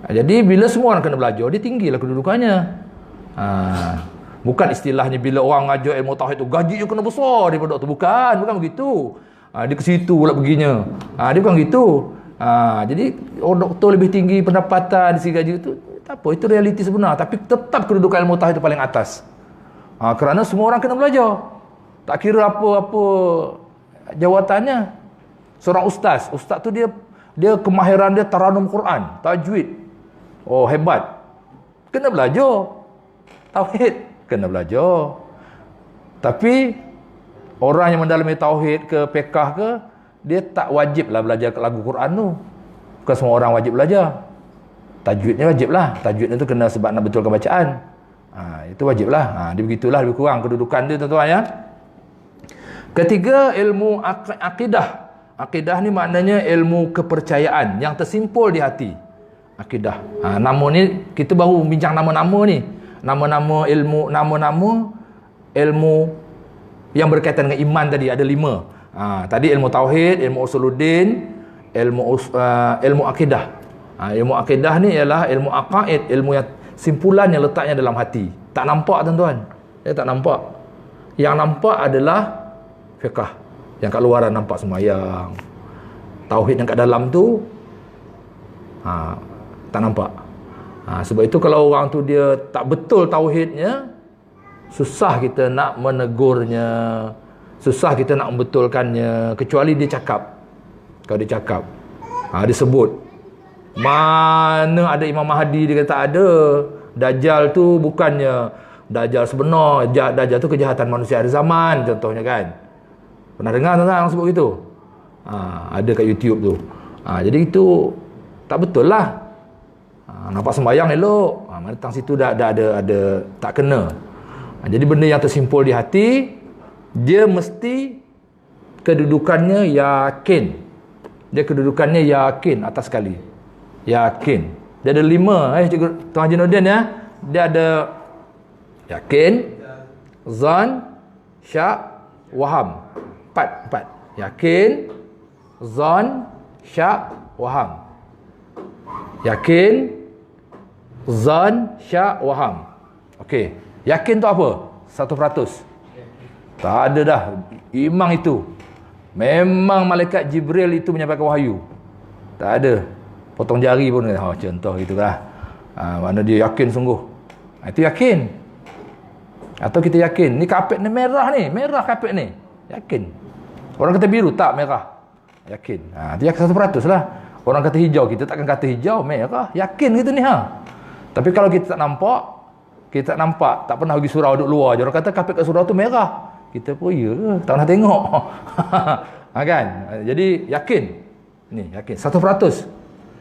Jadi bila semua orang kena belajar, dia tinggilah kedudukannya. Bukan istilahnya bila orang ngajar ilmu tauhid tu gaji dia kena besar daripada doktor. Bukan begitu. Dia ke situ pula perginya. Dia bukan gitu. Jadi orang doktor lebih tinggi pendapatan si gaji itu, tak apa, itu realiti sebenar. Tapi tetap kedudukan ilmu tauhid itu paling atas. Kerana semua orang kena belajar. Tak kira apa-apa jawatannya. Seorang ustaz tu dia kemahiran dia taranum Quran, tajwid. Oh, hebat. Kena belajar. Tauhid kena belajar. Tapi orang yang mendalami tauhid ke fiqh ke, dia tak wajib lah belajar lagu Quran tu. Bukan semua orang wajib belajar. Tajwidnya wajib lah. Tajwidnya tu kena sebab nak betulkan bacaan. Itu wajib lah. Dia begitulah lebih kurang kedudukan dia tuan-tuan ya. Ketiga, ilmu akidah. Akidah ni maknanya ilmu kepercayaan yang tersimpul di hati. Akidah. Nama ni kita baru bincang nama-nama ni. Nama-nama ilmu yang berkaitan dengan iman tadi ada 5. Tadi ilmu tauhid, ilmu usuluddin, ilmu akidah. Ilmu akidah ni ialah ilmu aqaid, ilmu yang simpulan yang letaknya dalam hati. Tak nampak tuan-tuan. Dia tak nampak. Yang nampak adalah fiqh. Yang kat luaran nampak sembahyang. Tauhid yang kat dalam tu tak nampak. Sebab itu kalau orang tu dia tak betul tauhidnya, susah kita nak menegurnya, susah kita nak membetulkannya, kecuali dia cakap. Kalau dia cakap, dia sebut, mana ada Imam Mahdi, dia kata tak ada. Dajjal tu bukannya Dajjal sebenar, Dajjal tu kejahatan manusia akhir zaman, contohnya kan. Pernah dengar tuan-tuan orang sebut gitu? Ada kat YouTube tu. Jadi itu tak betul lah. Nampak sembahyang elok, mana datang situ dah ada tak kena. Jadi benda yang tersimpul di hati, dia mesti kedudukannya yakin. Dia kedudukannya yakin atas sekali. Yakin. Dia ada 5 Cikgu Tuan Haji Nordin ya. Dia ada yakin, zan, syak, waham. 4. Yakin, zan, syak, waham. Yakin, zan, syak, waham. Okey. Yakin tu apa? 100%. Tak ada dah. Imam itu. Memang malaikat Jibril itu menyampaikan wahyu. Tak ada. Potong jari pun. Contoh gitulah. Mana dia yakin sungguh. Itu yakin. Atau kita yakin. Ni kapet ni merah ni. Merah kapet ni. Yakin. Orang kata biru, tak, merah. Yakin. Itu yakin 100% lah. Orang kata hijau, kita takkan kata hijau, merah. Yakin kita ni Tapi kalau kita tak nampak, tak pernah pergi surau duduk luar je. Orang kata kapet kat surau tu merah. Kita pun ya ke? Tak pernah tengok. Kan? Jadi yakin. Ni yakin 100%.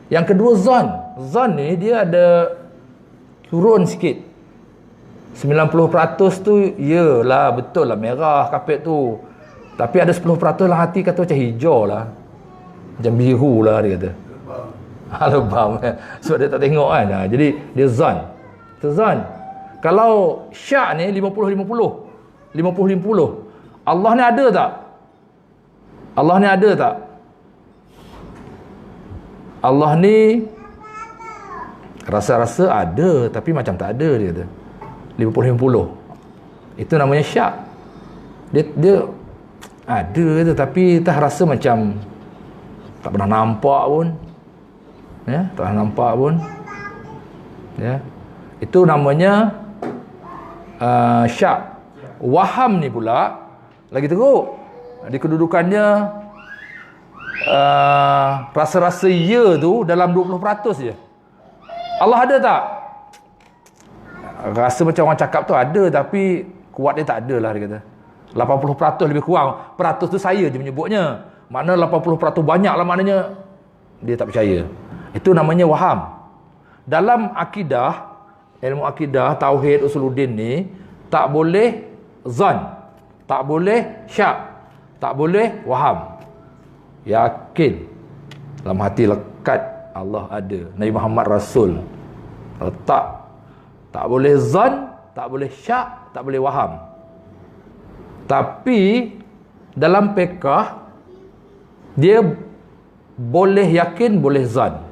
Yang kedua zon. Zon ni dia ada turun sikit. 90% tu yalah betul lah merah kapet tu. Tapi ada 10% lah hati kata macam hijau lah. Macam biru lah dia kata. Lebam sebab dia tak tengok kan. Jadi dia zon. Itu zon. Kalau syak ni 50-50. 50-50. Allah ni ada tak? Allah ni ada tak? Allah ni rasa-rasa ada tapi macam tak ada dia kata. 50-50. Itu namanya syak. Dia ada tapi tak rasa macam tak pernah nampak pun. Ya, tak pernah nampak pun. Ya. Itu namanya syak. Waham ni pula lagi teruk. Di kedudukannya rasa-rasa ya tu dalam 20% je. Allah ada tak? Rasa macam orang cakap tu ada tapi kuat dia tak ada lah dia kata. 80% lebih kurang. Peratus tu saya je menyebutnya. Mana 80% banyak lah maknanya dia tak percaya. Itu namanya waham. Dalam akidah, ilmu akidah, tauhid, usuluddin ni tak boleh zan, tak boleh syak, tak boleh waham. Yakin dalam hati lekat Allah ada, Nabi Muhammad Rasul. Tak boleh zan, tak boleh syak, tak boleh waham. Tapi dalam fiqh dia boleh yakin, boleh zan.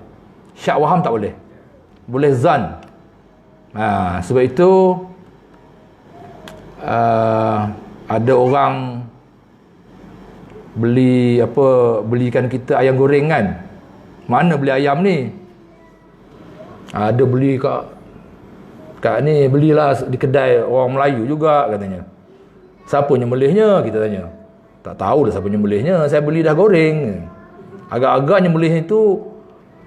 Syak waham tak boleh. Boleh zan. Sebab itu ada orang belikan kita ayam goreng kan. Mana beli ayam ni? Ada beli kat ni, belilah di kedai orang Melayu juga katanya. Siapa nyembelihnya? Kita tanya. Tak tahu dah siapa nyembelihnya. Saya beli dah goreng. Agak-agak nyembelih itu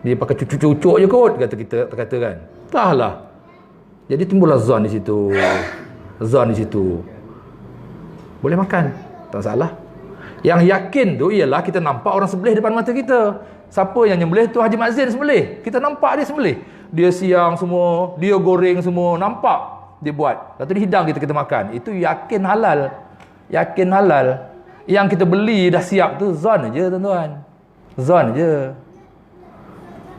dia pakai cucuk-cucuk je kot, kata kan. Entahlah. Jadi timbullah zon di situ. Zon di situ. Boleh makan, tak salah. Yang yakin tu ialah kita nampak orang sembelih depan mata kita. Siapa yang nyembelih tu? Haji Mazin sembelih. Kita nampak dia sembelih. Dia siang semua, dia goreng semua, nampak dia buat. Lepas tu dia hidang kita makan. Itu yakin halal. Yakin halal. Yang kita beli dah siap tu zon je tuan-tuan. Zon je.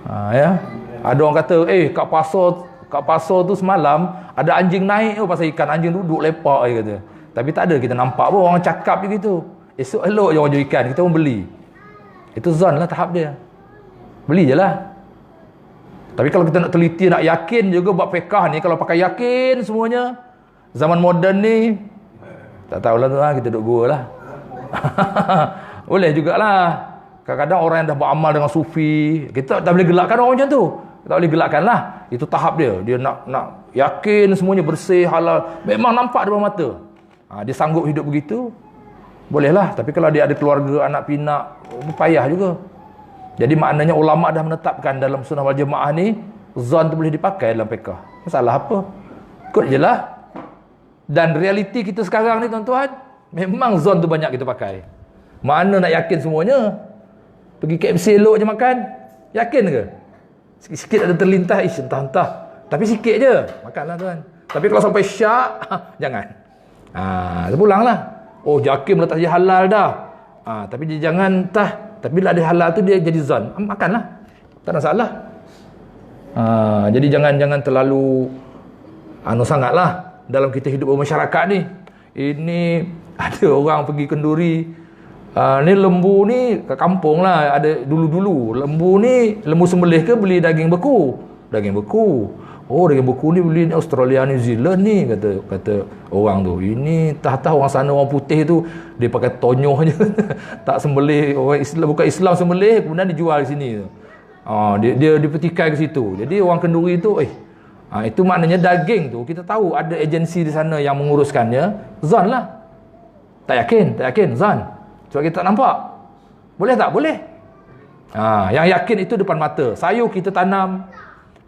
Ya. Ada orang kata, kat pasar tu semalam ada anjing naik pasal ikan, anjing duduk lepak kata. Tapi tak ada, kita nampak pun orang cakap je gitu. Esok elok je orang jual ikan, kita pun beli. Itu zon lah tahap dia. Beli je lah. Tapi kalau kita nak teliti, nak yakin juga buat fiqh ni, kalau pakai yakin semuanya, Zaman moden ni tak tahulah tu lah, kita duduk gua lah. Boleh jugalah. Kadang-kadang orang yang dah beramal dengan sufi, kita tak boleh gelakkan orang macam tu. Kita tak boleh gelakkan lah. Itu tahap dia. Dia nak yakin semuanya bersih, halal. Memang nampak depan mata. Dia sanggup hidup begitu, bolehlah. Tapi kalau dia ada keluarga, anak pinak, payah juga. Jadi maknanya ulama' dah menetapkan dalam sunnah wal jamaah ni, zon tu boleh dipakai dalam fiqh. Masalah apa? Ikut je lah. Dan realiti kita sekarang ni tuan-tuan, memang zon tu banyak kita pakai. Mana nak yakin semuanya? Pergi KFC elok je makan, yakin ke? Sikit-sikit ada terlintas, entah-entah. Tapi sikit je, makanlah tuan. Tapi kalau sampai syak, jangan. Terpulanglah. Oh, jakim letak dia halal dah. Tapi dia jangan tapi bila ada halal tu dia jadi zon. Makanlah. Tak ada masalah. Jadi jangan terlalu sangatlah dalam kita hidup bermasyarakat ni. Ini ada orang pergi kenduri. Ni lembu ni ke kampung lah, ada dulu-dulu. Lembu sembelih ke beli daging beku? Daging beku. Oh, daging beku ni beli Australia, New Zealand ni, kata orang tu. Ini tah-tah orang sana, orang putih tu dia pakai tonyoh je. Tak sembelih, orang Islam, bukan Islam sembelih, kemudian dijual di sini tu. Dia petikai ke situ. Jadi orang kenduri tu itu maknanya daging tu kita tahu ada agensi di sana yang menguruskannya. Zon lah. Tak yakin, zon. Sebab kita tak nampak. Boleh tak? Boleh. Yang yakin itu depan mata. Sayur kita tanam,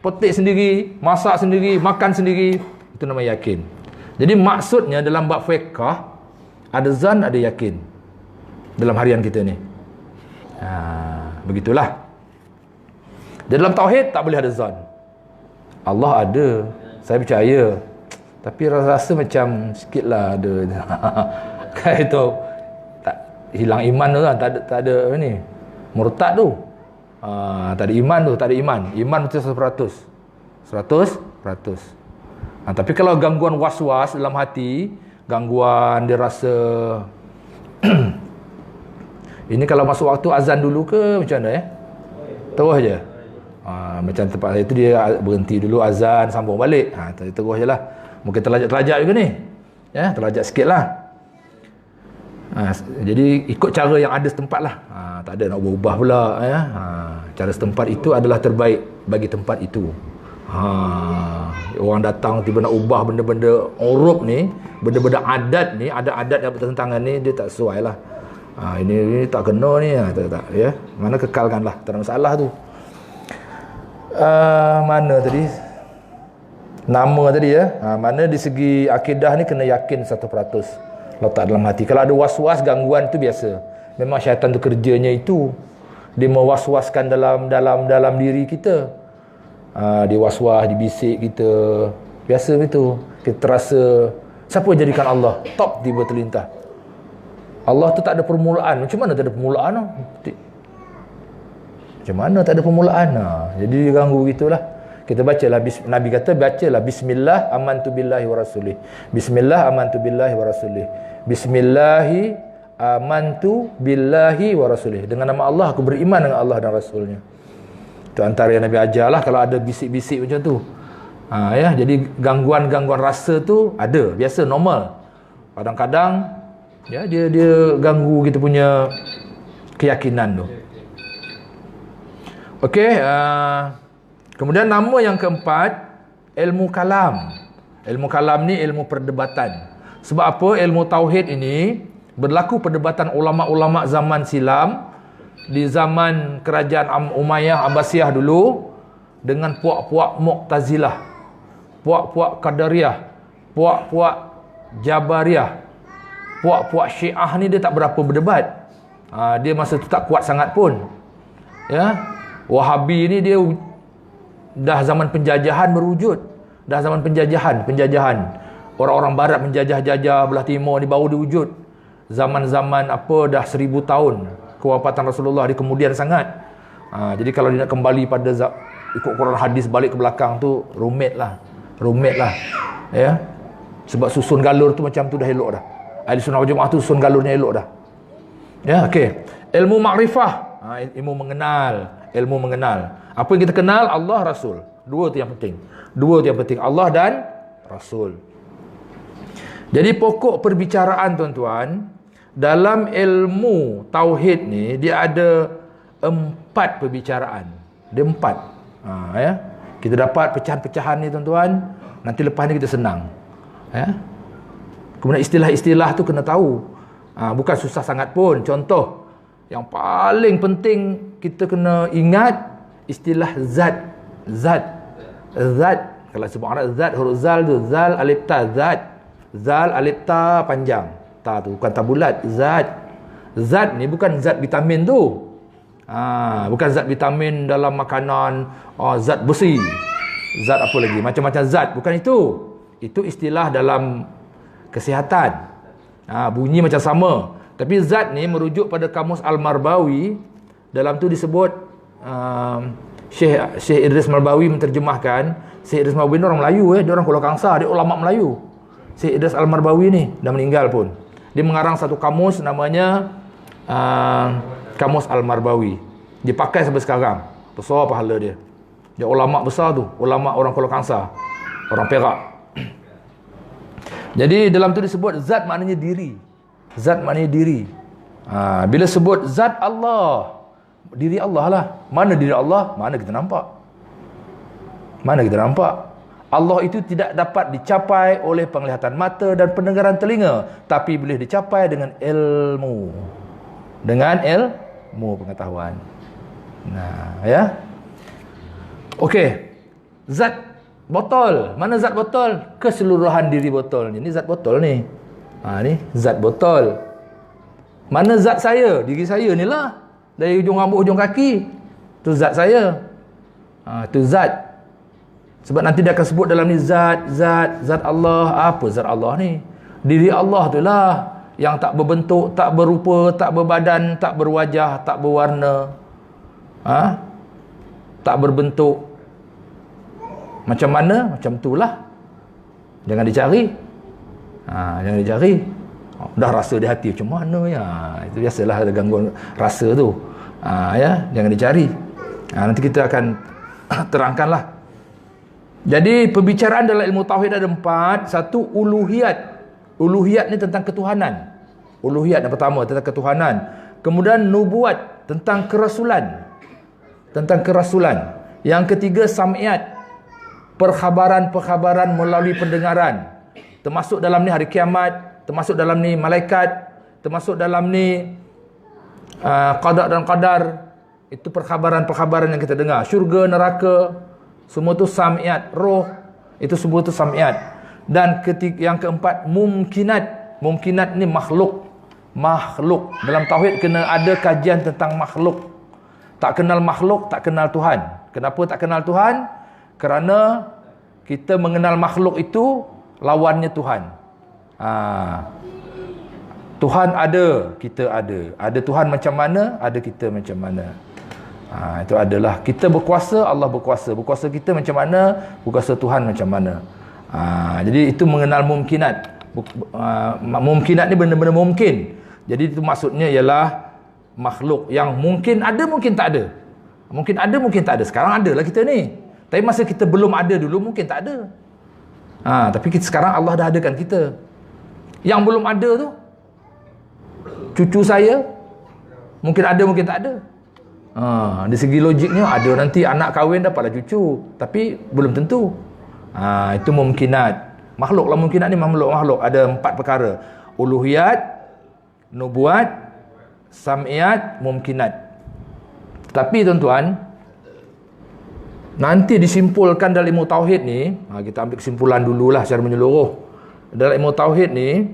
petik sendiri, masak sendiri, makan sendiri, itu nama yakin. Jadi maksudnya dalam bab fiqh ada zan, ada yakin dalam harian kita ni. Begitulah. Dalam tauhid tak boleh ada zan. Allah ada, saya percaya, tapi rasa macam sikitlah ada. Kayak itu tak hilang iman tu kan, tak ada ni murtad tu. Tak ada iman tu, tak ada iman. Iman mesti 100%. 100%. Tapi kalau gangguan was-was dalam hati, gangguan dia rasa ini kalau masuk waktu azan dulu ke macam mana terus je. Macam tempat saya tu dia berhenti dulu azan, sambung balik. Terus je lah. Mungkin terlajak-terlajak juga ni. Ya, terlajak sikit lah. Jadi ikut cara yang ada setempat lah. Tak ada nak ubah pula ya. Cara setempat itu adalah terbaik bagi tempat itu. Orang datang tiba nak ubah benda-benda uruf ni, benda-benda adat ni, ada adat yang bertentangan ni, dia tak sesuai lah. Ini tak kena ni, tak ya. Mana kekalkanlah, tak ada masalah tu. Mana tadi nama tadi ya. Mana di segi akidah ni kena yakin 100% letak dalam hati. Kalau ada was-was, gangguan tu biasa. Memang syaitan tu kerjanya itu. Dia mewaswaskan dalam diri kita. Dia was-was, dibisik kita. Biasa begitu. Kita terasa siapa jadikan Allah? Top tiba terlintas. Allah tu tak ada permulaan. Macam mana tak ada permulaan? Macam mana tak ada permulaan? Jadi dia ganggu gitulah. Kita bacalah, Nabi kata bacalah bismillah amantu billahi wa rasulih. Bismillah amantu billahi wa rasulih. Bismillahi amantu billahi wa rasulih. Dengan nama Allah aku beriman dengan Allah dan Rasulnya. Itu antara yang Nabi ajarlah kalau ada bisik-bisik macam tu. Ya, jadi gangguan-gangguan rasa tu ada, biasa, normal. Kadang-kadang ya dia ganggu kita punya keyakinan tu. Okey, kemudian nama yang keempat, ilmu kalam. Ilmu kalam ni ilmu perdebatan. Sebab apa? Ilmu tauhid ini berlaku perdebatan ulama-ulama zaman silam, di zaman kerajaan Umayyah Abbasiyah dulu, dengan puak-puak Mu'tazilah, puak-puak Qadariyah, puak-puak Jabariyah. Puak-puak Syiah ni dia tak berapa berdebat. Dia masa tu tak kuat sangat pun. Ya. Wahabi ni dia dah zaman penjajahan berwujud. Dah zaman penjajahan. Orang-orang barat menjajah-jajah belah timur ni baru diwujud. Zaman-zaman dah 1000 tahun kewafatan Rasulullah di kemudian sangat. Jadi kalau dia nak kembali pada ikut Quran hadis balik ke belakang tu rumit lah. Ya. Sebab susun galur tu macam tu dah elok dah. Ahli sunnah wal jamaah tu susun galurnya elok dah. Ya, okey. Ilmu makrifah, ilmu mengenal. Apa yang kita kenal? Allah, Rasul. Dua tu yang penting. Allah dan Rasul. Jadi pokok perbicaraan tuan-tuan, dalam ilmu tauhid ni dia ada 4 perbicaraan. Dia 4. Ya. Kita dapat pecahan-pecahan ni tuan-tuan, nanti lepas ni kita senang. Ya. Kemudian istilah-istilah tu kena tahu. Bukan susah sangat pun. Contoh yang paling penting kita kena ingat istilah zat. Kalau sebut Arab zat, huruf zal tu, zal alif ta, zat. Zal alif ta panjang. Ta tu bukan ta bulat, zat. Zat ni bukan zat vitamin tu. Bukan zat vitamin dalam makanan, zat besi. Zat apa lagi? Macam-macam zat, bukan itu. Itu istilah dalam kesihatan. Bunyi macam sama. Tapi zat ni merujuk pada kamus Al-Marbawi. Dalam tu disebut Syekh Idris Marbawi menterjemahkan. Syekh Idris Marbawi ni orang Melayu, dia orang Kuala Kangsar, dia ulama Melayu. Syekh Idris Al-Marbawi ni dah meninggal pun. Dia mengarang satu kamus namanya Kamus Al-Marbawi. Dia pakai sampai sekarang. Besar pahala dia. Dia ulama besar tu, ulama orang Kuala Kangsar, orang Perak. Jadi dalam tu disebut zat maknanya diri. Zat maknanya diri. Bila sebut zat Allah, diri Allah lah. Mana diri Allah? Mana kita nampak? Mana kita nampak? Allah itu tidak dapat dicapai oleh penglihatan mata dan pendengaran telinga, tapi boleh dicapai dengan ilmu. Dengan ilmu pengetahuan. Ya. Okey. Zat botol. Mana zat botol? Keseluruhan diri botol ni. Ini zat botol ni. Ni zat botol. Mana zat saya? Diri saya ni lah. Dari ujung rambut ujung kaki. Tu zat saya. Tu zat. Sebab nanti dia akan sebut dalam ni zat Allah. Apa zat Allah ni? Diri Allah tu lah yang tak berbentuk, tak berupa, tak berbadan, tak berwajah, tak berwarna. Tak berbentuk. Macam mana? Macam itulah. Jangan dicari. Jangan dicari. Dah rasa di hati macam mana ya. Itu biasalah ada gangguan rasa tu. Ya, jangan dicari. Nanti kita akan terangkanlah. Jadi perbicaraan dalam ilmu tauhid ada 4. Satu, uluhiyat. Uluhiyat ni tentang ketuhanan. Uluhiyat yang pertama tentang ketuhanan. Kemudian nubuat, tentang kerasulan. Tentang kerasulan. Yang ketiga, sam'iyat. Perkhabaran-perkhabaran melalui pendengaran. Termasuk dalam ni hari kiamat, termasuk dalam ni malaikat, termasuk dalam ni qada dan qadar. Itu perkhabaran-perkhabaran yang kita dengar. Syurga, neraka, semua tu sam'iyat. Roh, itu semua tu sam'iyat. Dan yang keempat, mumkinat. Mumkinat ni makhluk. Makhluk. Dalam tauhid kena ada kajian tentang makhluk. Tak kenal makhluk, tak kenal Tuhan. Kenapa tak kenal Tuhan? Kerana kita mengenal makhluk itu lawannya Tuhan. Tuhan ada, kita ada. Ada Tuhan macam mana, ada kita macam mana. Itu adalah kita berkuasa, Allah berkuasa. Berkuasa kita macam mana, berkuasa Tuhan macam mana. Jadi itu mengenal mumkinat. Mumkinat ni benda-benda mungkin. Jadi itu maksudnya ialah makhluk yang mungkin ada, mungkin tak ada. Mungkin ada, mungkin tak ada. Sekarang ada lah kita ni. Tapi masa kita belum ada dulu, mungkin tak ada. Tapi sekarang Allah dah adakan kita. Yang belum ada tu, cucu saya, mungkin ada, mungkin tak ada. Dari segi logiknya, ada nanti anak kahwin dapatlah cucu. Tapi belum tentu. Itu mumkinat. Makhluk lah mumkinat ni, makhluk. Ada 4 perkara. Uluhiyat, nubuat, sam'iyat, mumkinat. Tapi tuan-tuan, nanti disimpulkan dalam ilmu tauhid ni, kita ambil kesimpulan dululah secara menyeluruh. Dalam ilmu tauhid ni,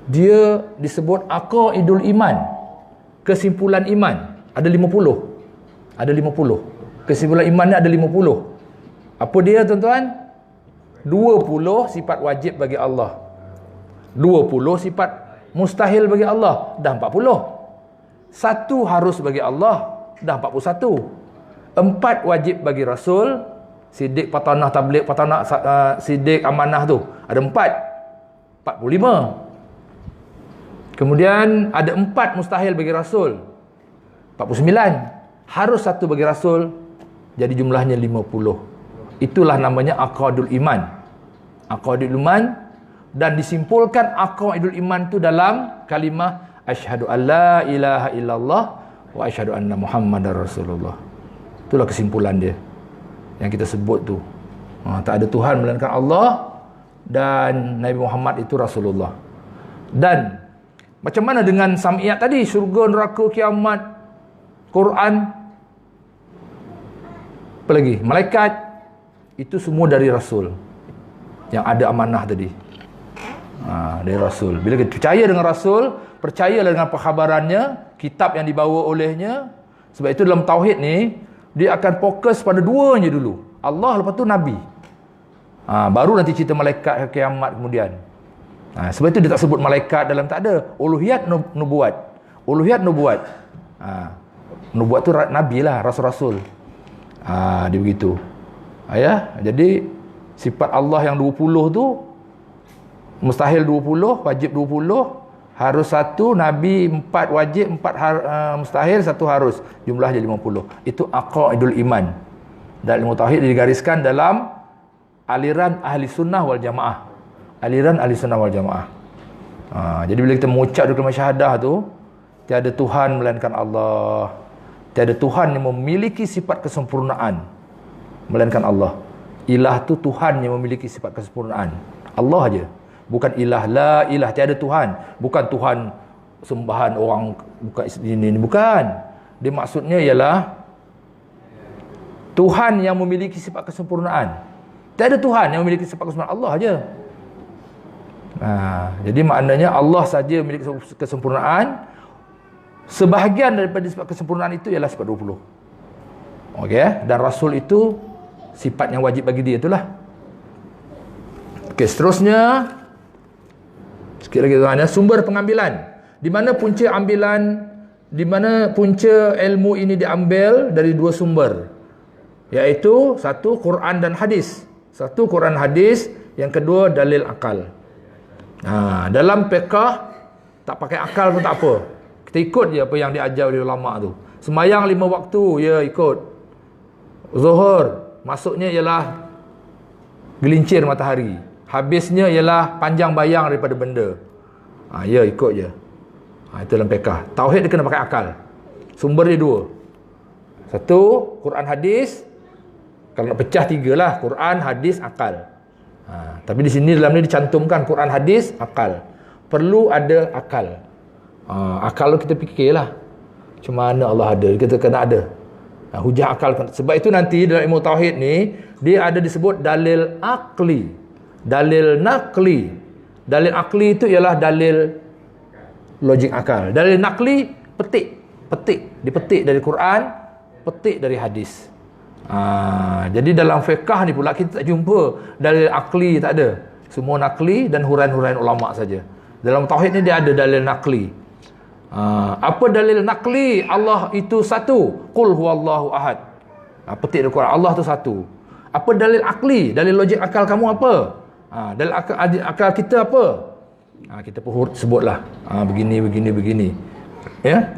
dia disebut aqaidul iman. Kesimpulan iman. Ada 50. Ada 50. Kesimpulan iman ni ada 50. Apa dia tuan-tuan? 20 sifat wajib bagi Allah. 20 sifat mustahil bagi Allah. Dah 40. 1 harus bagi Allah. Dah 41. 4 wajib bagi Rasul. Sidik, patanah, tabligh, patanah, sidik, amanah tu. Ada 4. 45. Kemudian ada 4 mustahil bagi Rasul. 49. Harus 1 bagi Rasul. Jadi jumlahnya 50. Itulah namanya aqaidul iman. Aqaidul iman dan disimpulkan aqaidul iman tu dalam kalimah asyhadu alla ilaha illallah wa asyhadu anna muhammadar rasulullah. Itulah kesimpulan dia yang kita sebut tu. Tak ada Tuhan melainkan Allah dan Nabi Muhammad itu Rasulullah. Dan macam mana dengan sam'iyat tadi, syurga, neraka, kiamat, Quran, apa lagi, malaikat, itu semua dari Rasul yang ada amanah tadi. Dari Rasul. Bila kita percaya dengan Rasul, percayalah dengan perkhabarannya, kitab yang dibawa olehnya. Sebab itu dalam tauhid ni, dia akan fokus pada dua je dulu, Allah, lepas tu Nabi. Baru nanti cerita malaikat, kiamat kemudian. Sebab itu dia tak sebut malaikat dalam, tak ada. Uluhiyat, nubuat. Uluhiyat, nubuat. Nubuat tu Nabi lah, Rasul-Rasul. Dia begitu. Jadi sifat Allah yang 20 tu mustahil 20, wajib 20, harus 1, Nabi 4 wajib, 4 mustahil, 1 harus. Jumlahnya 50. Itu aqaidul iman. Dan ilmu tauhid digariskan dalam aliran ahli sunnah wal jamaah. Aliran ahli sunnah wal jamaah. Jadi bila kita mengucap kalimah syahadah tu, tiada Tuhan melainkan Allah. Tiada Tuhan yang memiliki sifat kesempurnaan melainkan Allah. Ilah tu Tuhan yang memiliki sifat kesempurnaan. Allah aja. Bukan ilah, la ilah, tiada Tuhan. Bukan Tuhan sembahan orang, bukan ini, bukan. Dia maksudnya ialah Tuhan yang memiliki sifat kesempurnaan. Tiada Tuhan yang memiliki sifat kesempurnaan, Allah aja. Jadi maknanya Allah saja memiliki kesempurnaan. Sebahagian daripada sifat kesempurnaan itu ialah sifat 20. Okey, dan Rasul itu sifat yang wajib bagi dia itulah. Okey, seterusnya sikit lagi tuan, sumber pengambilan. Di mana punca ambilan, di mana punca ilmu ini diambil dari 2 sumber. Iaitu 1 Quran dan hadis. 1 Quran hadis, yang kedua dalil akal. Dalam fiqh tak pakai akal pun tak apa. Kita ikut je apa yang diajar oleh ulama tu. Sembayang 5 waktu, ya ikut. Zuhur masuknya ialah gelincir matahari. Habisnya ialah panjang bayang daripada benda. Ya ikut je. Itu dalam fiqh. Tauhid dia kena pakai akal. Sumber dia 2. 1 Quran hadis. Kalau nak pecah 3 lah, Quran, hadis, akal. Tapi di sini dalam ni dicantumkan Quran, hadis, akal. Perlu ada akal. Akal kita fikirlah. Macam mana Allah ada? Kita kena ada. Hujah akal. Sebab itu nanti dalam ilmu tauhid ni, dia ada disebut dalil akli. Dalil nakli. Dalil akli itu ialah dalil logik akal. Dalil nakli, petik. Dipetik dari Quran, petik dari hadis. Jadi dalam fiqh ni pula kita tak jumpa dalil akli, tak ada. Semua nakli dan huraian-huraian ulama saja. Dalam tauhid ni dia ada dalil nakli. Apa dalil nakli? Allah itu satu. Qul huwallahu ahad. Petik dari Quran, Allah tu satu. Apa dalil akli? Dalil logik akal kamu apa? Dalil akal kita apa? Kita pun sebutlah. Begini. Ya.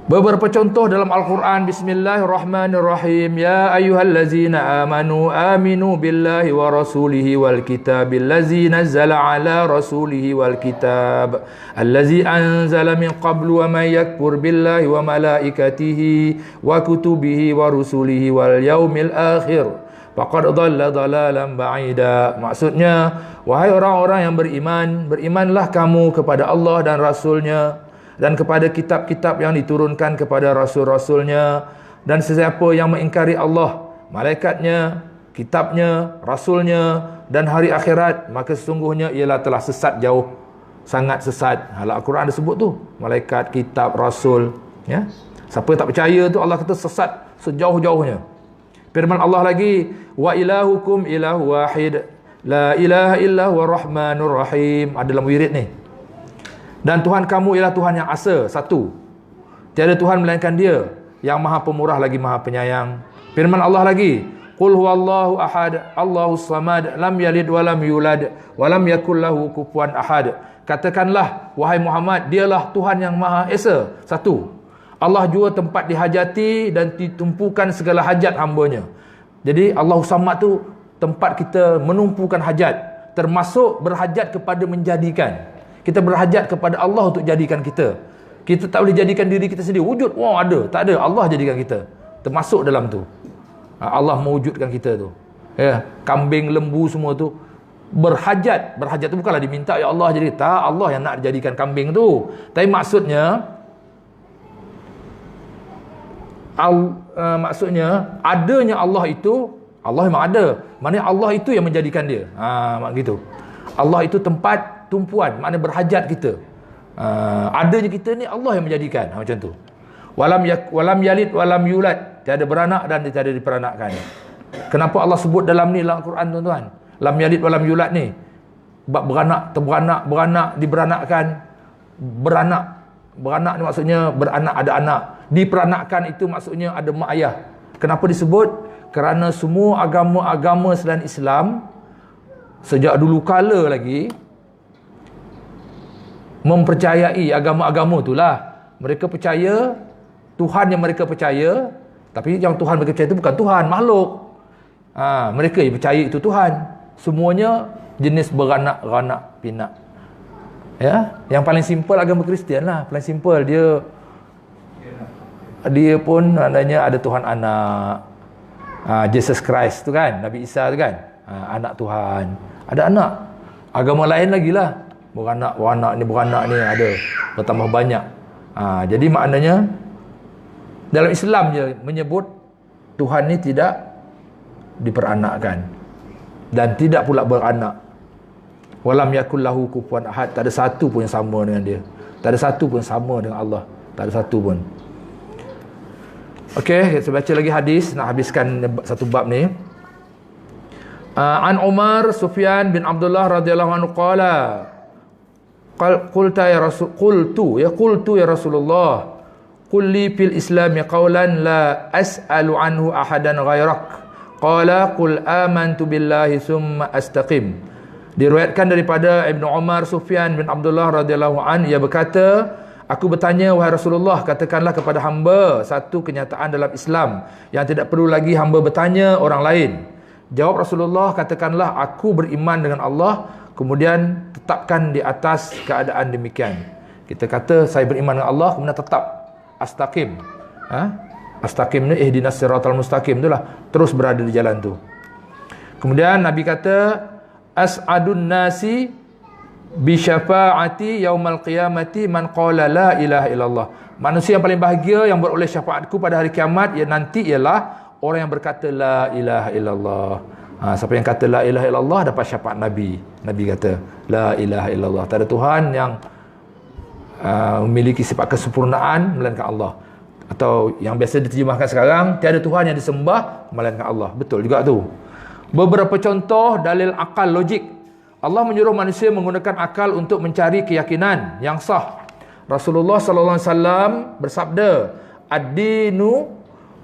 Beberapa contoh dalam Al-Quran. Bismillahirrahmanirrahim. Ya ayyuhallazina amanu aminu billahi wa rasulihi wal kitabil ladzi nazzala ala rasulihi wal kitab allazi anzala min qablu wa may yakfur billahi wa malaikatihi wa kutubihi wa rusulihi wal yaumil akhir faqad dhalla dhalalan ba'ida. Maksudnya, wahai orang-orang yang beriman, berimanlah kamu kepada Allah dan Rasulnya dan kepada kitab-kitab yang diturunkan kepada Rasul-Rasulnya, dan sesiapa yang mengingkari Allah, malaikatnya, kitabnya, Rasulnya dan hari akhirat, maka sesungguhnya ialah telah sesat jauh, sangat sesat. Al-Quran ada sebut tu, malaikat, kitab, Rasul, ya. Siapa yang tak percaya tu Allah kata sesat sejauh-jauhnya. Firman Allah lagi, wa ilahukum ilahu wahid la ilaha illa huwa rahmanur rahim. Ada dalam wirid ni. Dan Tuhan kamu ialah Tuhan yang asa, satu. Tiada Tuhan melainkan Dia, yang Maha Pemurah lagi Maha Penyayang. Firman Allah lagi, Qul huwallahu ahad, Allahus samad, lam yalid wa lam yulad, wa lam yakul lahu kufuwan ahad. Katakanlah, wahai Muhammad, Dialah Tuhan yang Maha Esa, satu. Allah jua tempat dihajati dan ditumpukan segala hajat hamba-Nya. Jadi Allahu Samad tu tempat kita menumpukan hajat, termasuk berhajat kepada menjadikan. Kita berhajat kepada Allah untuk jadikan kita. Kita tak boleh jadikan diri kita sendiri. Wujud, wah ada, tak ada. Allah jadikan kita. Termasuk dalam tu. Allah mewujudkan kita tu. Ya, kambing, lembu semua tu berhajat. Berhajat tu bukanlah diminta ya Allah jadi. Tak, Allah yang nak jadikan kambing tu. Tapi maksudnya maksudnya adanya Allah itu, Allah memang ada. Maknanya Allah itu yang menjadikan dia. Mak gitu. Allah itu tempat tumpuan, maknanya berhajat kita. Adanya kita ni Allah yang menjadikan. Macam tu. Walam yalid walam yulad, tiada beranak dan tiada diperanakkan. Kenapa Allah sebut dalam ni dalam Al-Quran, tuan-tuan? Lam yalid walam yulad ni bab beranak, terberanak, diberanakkan. Beranak ni maksudnya beranak, ada anak. Diperanakkan itu maksudnya ada mak ayah. Kenapa disebut? Kerana semua agama-agama selain Islam sejak dulu kala lagi mempercayai agama-agama itulah. Mereka percaya Tuhan yang mereka percaya, tapi yang Tuhan mereka percaya itu bukan Tuhan, makhluk. Mereka yang percaya itu Tuhan. Semuanya jenis beranak-ranak pinak. Ya, yang paling simple agama Kristian lah, paling simple dia pun maknanya ada Tuhan anak. Jesus Christ tu kan, Nabi Isa tu kan, anak Tuhan. Ada anak. Agama lain lagi lah, beranak ni ada, bertambah banyak. Jadi maknanya dalam Islam je menyebut Tuhan ni tidak diperanakkan dan tidak pula beranak. Walam yakul lahu kufuwan ahad, tak ada satu pun yang sama dengan dia. Tak ada satu pun sama dengan Allah. Tak ada satu pun. Okey, kita baca lagi hadis, nak habiskan satu bab ni. An Umar Sufyan bin Abdullah radhiyallahu anhu qala qultu ya Rasulullah qul li fil Islam qawlan la as'alu anhu ahadan ghairak. Qala qul amantu billahi summa astaqim. Diriwayatkan daripada Ibnu Umar Sufyan bin Abdullah radhiyallahu an, ia berkata, aku bertanya wahai Rasulullah, katakanlah kepada hamba satu kenyataan dalam Islam yang tidak perlu lagi hamba bertanya orang lain. Jawab Rasulullah, katakanlah aku beriman dengan Allah, kemudian tetapkan di atas keadaan demikian. Kita kata saya beriman dengan Allah, kemudian tetap astaqim. Astaqim ni ihdinas siratal mustaqim, itulah terus berada di jalan tu. Kemudian Nabi kata, as'adun nasi bi syafaati yaumal qiyamati man qala la ilaha illallah. Manusia yang paling bahagia yang beroleh syafaatku pada hari kiamat nanti ialah orang yang berkata la ilaha illallah. Siapa yang kata la ilaha illallah dapat syafaat Nabi. Nabi kata la ilaha illallah. Tak ada Tuhan yang memiliki sifat kesempurnaan melainkan Allah. Atau yang biasa diterjemahkan sekarang, tiada Tuhan yang disembah melainkan Allah. Betul juga tu. Beberapa contoh dalil akal logik. Allah menyuruh manusia menggunakan akal untuk mencari keyakinan yang sah. Rasulullah sallallahu alaihi wasallam bersabda, ad-dinu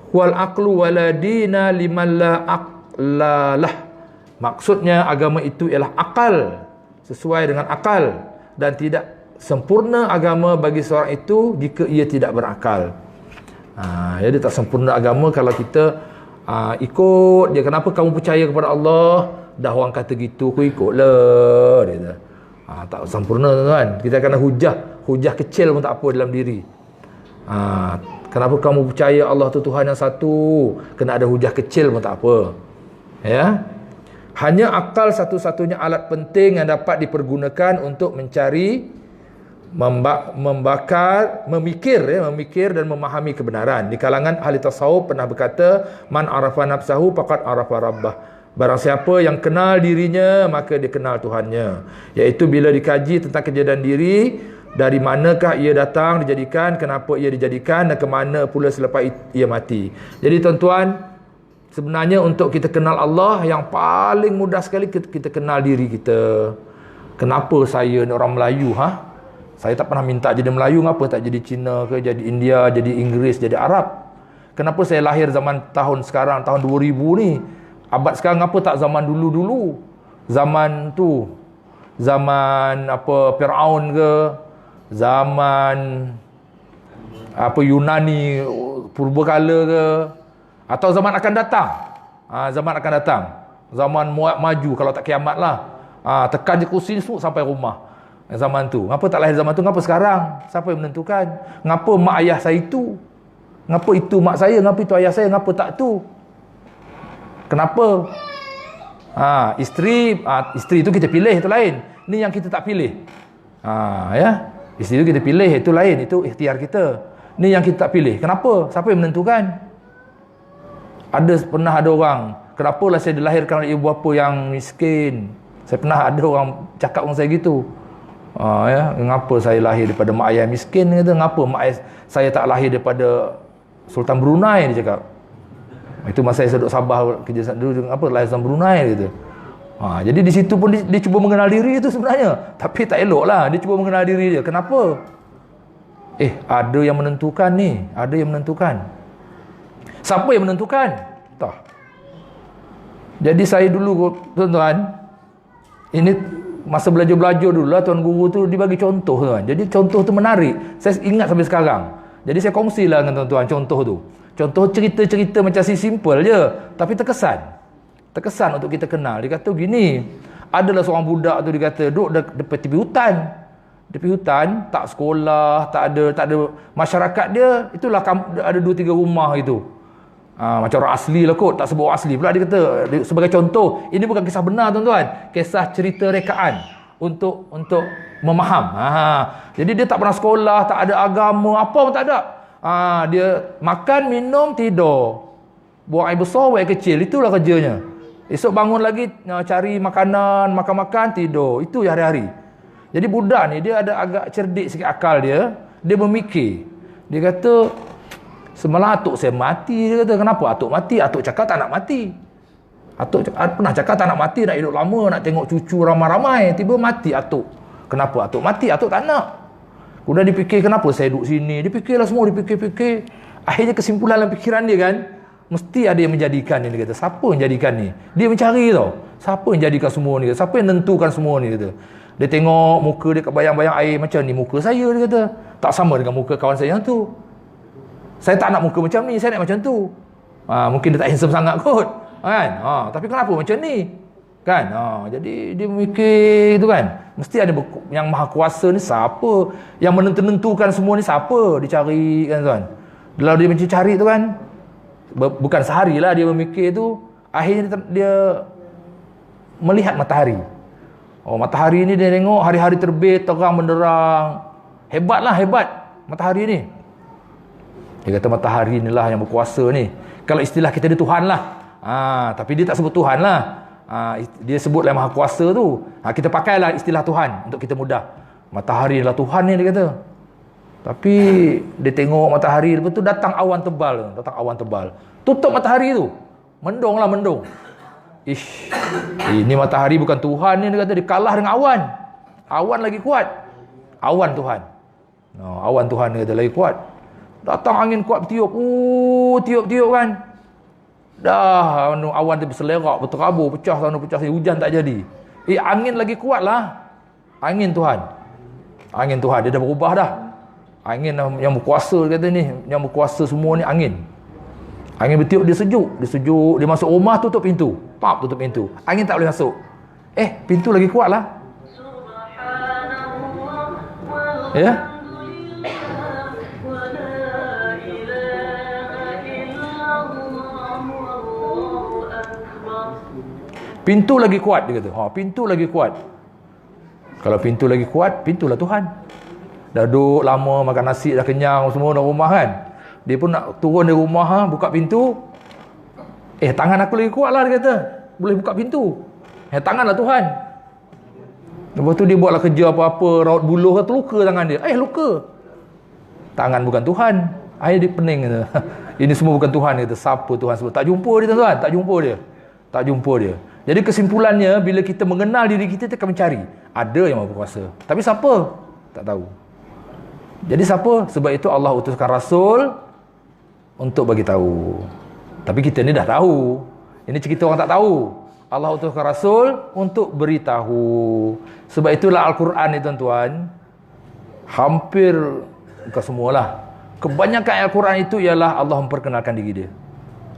wal aqlu wala dina liman la aqlalah. Maksudnya agama itu ialah akal, sesuai dengan akal, dan tidak sempurna agama bagi seorang itu jika ia tidak berakal. Jadi tak sempurna agama kalau kita ikut dia. Kenapa kamu percaya kepada Allah? Dah orang kata gitu, aku ikutlah, dia kata. Tak sempurna, tuan. Kita kena hujah kecil pun tak apa dalam diri. Kenapa kamu percaya Allah tu Tuhan yang satu? Kena ada hujah kecil pun tak apa. Ya. Hanya akal satu-satunya alat penting yang dapat dipergunakan untuk mencari, memikir dan memahami kebenaran. Di kalangan ahli tasawuf pernah berkata, man arafa nafsahu faqad arafa rabbah. Barang siapa yang kenal dirinya, maka dia kenal Tuhannya. Iaitu bila dikaji tentang kejadian diri, dari manakah ia datang, dijadikan, kenapa ia dijadikan, dan ke mana pula selepas ia mati. Jadi tuan-tuan, sebenarnya untuk kita kenal Allah, yang paling mudah sekali kita kenal diri kita. Kenapa saya ni orang Melayu? Saya tak pernah minta jadi Melayu, ngapa tak jadi Cina ke, jadi India, jadi Inggeris, jadi Arab? Kenapa saya lahir zaman tahun sekarang, tahun 2000 ni? Abad sekarang ngapa tak zaman dulu-dulu? Zaman tu, zaman apa, Firaun ke, zaman apa Yunani purbakala ke, atau zaman akan datang? Zaman akan datang. Zaman maju kalau tak kiamat lah. Tekan je kursi semua sampai rumah. Zaman tu. Ngapa tak lahir zaman tu? Ngapa sekarang? Siapa yang menentukan? Ngapa mak ayah saya itu? Ngapa itu mak saya? Ngapa itu ayah saya? Ngapa tak tu? Kenapa? Isteri itu kita pilih, itu lain. Ni yang kita tak pilih. Ya. Isteri itu kita pilih, itu lain. Itu ikhtiar kita. Ni yang kita tak pilih. Kenapa? Siapa yang menentukan? Pernah ada orang, kenapalah saya dilahirkan oleh ibu bapa yang miskin? Saya pernah ada orang cakap dengan saya gitu. Ya, mengapa saya lahir daripada mak ayah miskin? Kata, mengapa mak ayah saya tak lahir daripada Sultan Brunei? Dia cakap. Itu masa saya duduk Sabah kerja dulu, apa lahir Sultan Brunei gitu. Jadi di situ pun dia cuba mengenal diri itu sebenarnya. Tapi tak elok lah, dia cuba mengenal diri dia. Kenapa? Ada yang menentukan ni, ada yang menentukan. Siapa yang menentukan? Tak. Jadi saya dulu, tuan-tuan, ini masa belajar-belajar dulu lah, tuan guru tu dia bagi contoh, tuan. Jadi contoh tu menarik. Saya ingat sampai sekarang. Jadi saya kongsilah dengan tuan-tuan contoh tu. Contoh cerita-cerita macam simple je, tapi terkesan. Terkesan untuk kita kenal. Dia kata gini, adalah seorang budak tu, dia kata duduk depan tepi hutan. Tepi hutan, tak sekolah, tak ada masyarakat dia, itulah ada 2-3 rumah itu. Macam orang asli lah kot, tak sebut orang asli pula. Dia kata sebagai contoh, ini bukan kisah benar tuan-tuan, kisah cerita rekaan untuk memaham. Jadi dia tak pernah sekolah, tak ada agama, apa pun tak ada. Dia makan, minum, tidur, buang air besar, buang air kecil, itulah kerjanya. Esok bangun lagi cari makanan, makan-makan, tidur. Itu hari-hari. Jadi budak ni dia ada agak cerdik sikit akal dia. Dia memikir. Dia kata, semalam atuk saya mati. Dia kata, kenapa atuk mati? Atuk cakap tak nak mati. Atuk pernah cakap tak nak mati, nak hidup lama, nak tengok cucu ramai-ramai. Tiba mati atuk. Kenapa atuk mati? Atuk tak nak. Kemudian dia fikir, kenapa saya duduk sini? Dia fikirlah semua, dia fikir. Akhirnya kesimpulan dalam fikiran dia kan, mesti ada yang menjadikan ni. Dia kata, siapa yang jadikan ni? Dia mencari tau. Siapa yang jadikan semua ni? Siapa yang nentukan semua ni? Dia kata. Dia tengok muka dia bayang-bayang air, macam ni muka saya, dia kata. Tak sama dengan muka kawan saya yang tu. Saya tak nak muka macam ni, saya nak macam tu. Mungkin dia tak handsome sangat kot. Kan? Tapi kenapa macam ni? Kan? Jadi dia memikir itu kan. Mesti ada yang maha kuasa ni siapa? Yang menentukan semua ni siapa? Dicari kan tuan. Lalu dia mencari tu kan. Bukan sehari lah dia memikir tu. Akhirnya dia melihat matahari. Matahari ni dia tengok hari-hari terbit, terang benderang. Hebatlah, hebat matahari ni. Dia kata matahari ni lah yang berkuasa ni. Kalau istilah kita dia Tuhan lah. Tapi dia tak sebut Tuhan lah. Dia sebutlah maha kuasa tu. Kita pakailah istilah Tuhan untuk kita mudah. Matahari adalah Tuhan ni, dia kata. Tapi dia tengok matahari, lepas tu datang awan tebal. Tutup matahari tu. Mendung lah, mendung. Ini matahari bukan Tuhan ni, dia kata. Dia kalah dengan awan. Awan lagi kuat. Awan Tuhan. Awan Tuhan, dia kata, lagi kuat. Datang angin kuat bertiup. Tiup-tiup kan. Dah awan tu berselerak, berterabur, pecah sana, pecah sini. Hujan tak jadi. Angin lagi kuat lah. Angin Tuhan. Angin Tuhan. Dia dah berubah dah. Angin yang berkuasa, dia kata ni. Yang berkuasa semua ni angin. Angin bertiup, dia sejuk. Dia masuk rumah, tutup pintu. Tutup pintu. Angin tak boleh masuk. Pintu lagi kuat lah. Ya. Pintu lagi kuat, dia kata. Pintu lagi kuat. Kalau pintu lagi kuat, pintulah Tuhan. Dah duduk lama, makan nasi, dah kenyang semua dalam rumah kan. Dia pun nak turun dari rumah, buka pintu. Tangan aku lagi kuat lah, dia kata. Boleh buka pintu. Tanganlah Tuhan. Lepas tu dia buatlah kerja apa-apa, raut buluh, terluka tangan dia. Luka. Tangan bukan Tuhan. Akhirnya dia pening, kata. Ini semua bukan Tuhan, dia kata. Siapa Tuhan sebut? Tak jumpa dia, tuan-tuan. Tak jumpa dia. Jadi kesimpulannya, bila kita mengenal diri kita, kita akan mencari. Ada yang maha berkuasa. Tapi siapa? Tak tahu. Jadi siapa? Sebab itu Allah utuskan Rasul untuk bagi tahu. Tapi kita ni dah tahu. Ini cerita orang tak tahu. Allah utuskan Rasul untuk beritahu. Sebab itulah Al-Quran ni tuan-tuan, hampir, bukan semualah, kebanyakan Al-Quran itu ialah Allah memperkenalkan diri dia.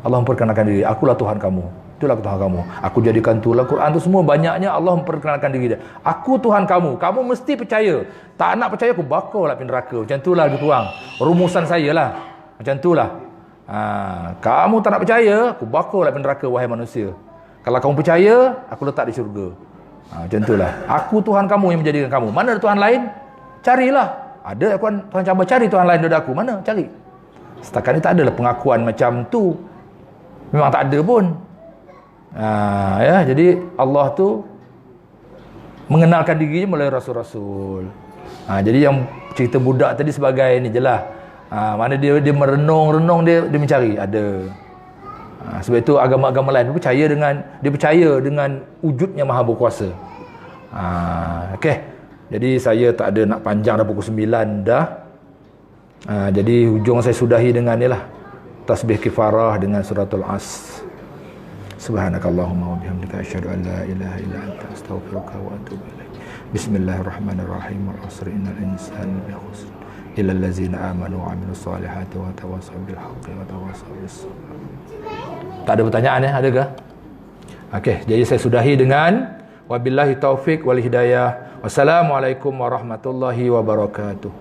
Allah memperkenalkan diri, akulah Tuhan kamu. Itulah Tuhan kamu. Aku jadikan tu. Al-Quran tu semua banyaknya Allah memperkenalkan diri dia. Aku Tuhan kamu. Kamu mesti percaya. Tak nak percaya, aku bakar lah pergi neraka. Macam itulah lebih kurang. Rumusan saya lah. Macam itulah. Kamu tak nak percaya, aku bakar lah pergi neraka, wahai manusia. Kalau kamu percaya, aku letak di syurga. Macam itulah. Aku Tuhan kamu yang menjadikan kamu. Mana ada Tuhan lain? Carilah. Ada Tuhan cabar, cari Tuhan lain daripada aku. Mana? Cari. Setakat ni tak adalah pengakuan macam tu. Memang tak ada pun. Ya, jadi Allah tu mengenalkan dirinya melalui rasul-rasul. Jadi yang cerita budak tadi sebagai ni jelah. Mana dia merenung-renung, dia mencari. Ada. Sebab itu agama-agama lain dia percaya dengan wujudnya Maha Berkuasa. Okey. Jadi saya tak ada nak panjang dah, pukul 9 dah. Jadi hujung saya sudahi dengan ni lah. Tasbih kifarah dengan suratul As. Subhanakallahumma wa bihamdika asyhadu an la ilaha illa anta astaghfiruka wa atubu ilaik. Bismillahirrahmanirrahim. Wal 'asri innal insana lafi khusr illa allazina amanu wa 'amilus solihati wa tawassaw bil haqqi wa tawassaw bis sabr. Tak ada pertanyaan ya, adakah? Okey, jadi saya sudahi dengan wabillahi taufik wal hidayah. Wassalamualaikum warahmatullahi wabarakatuh.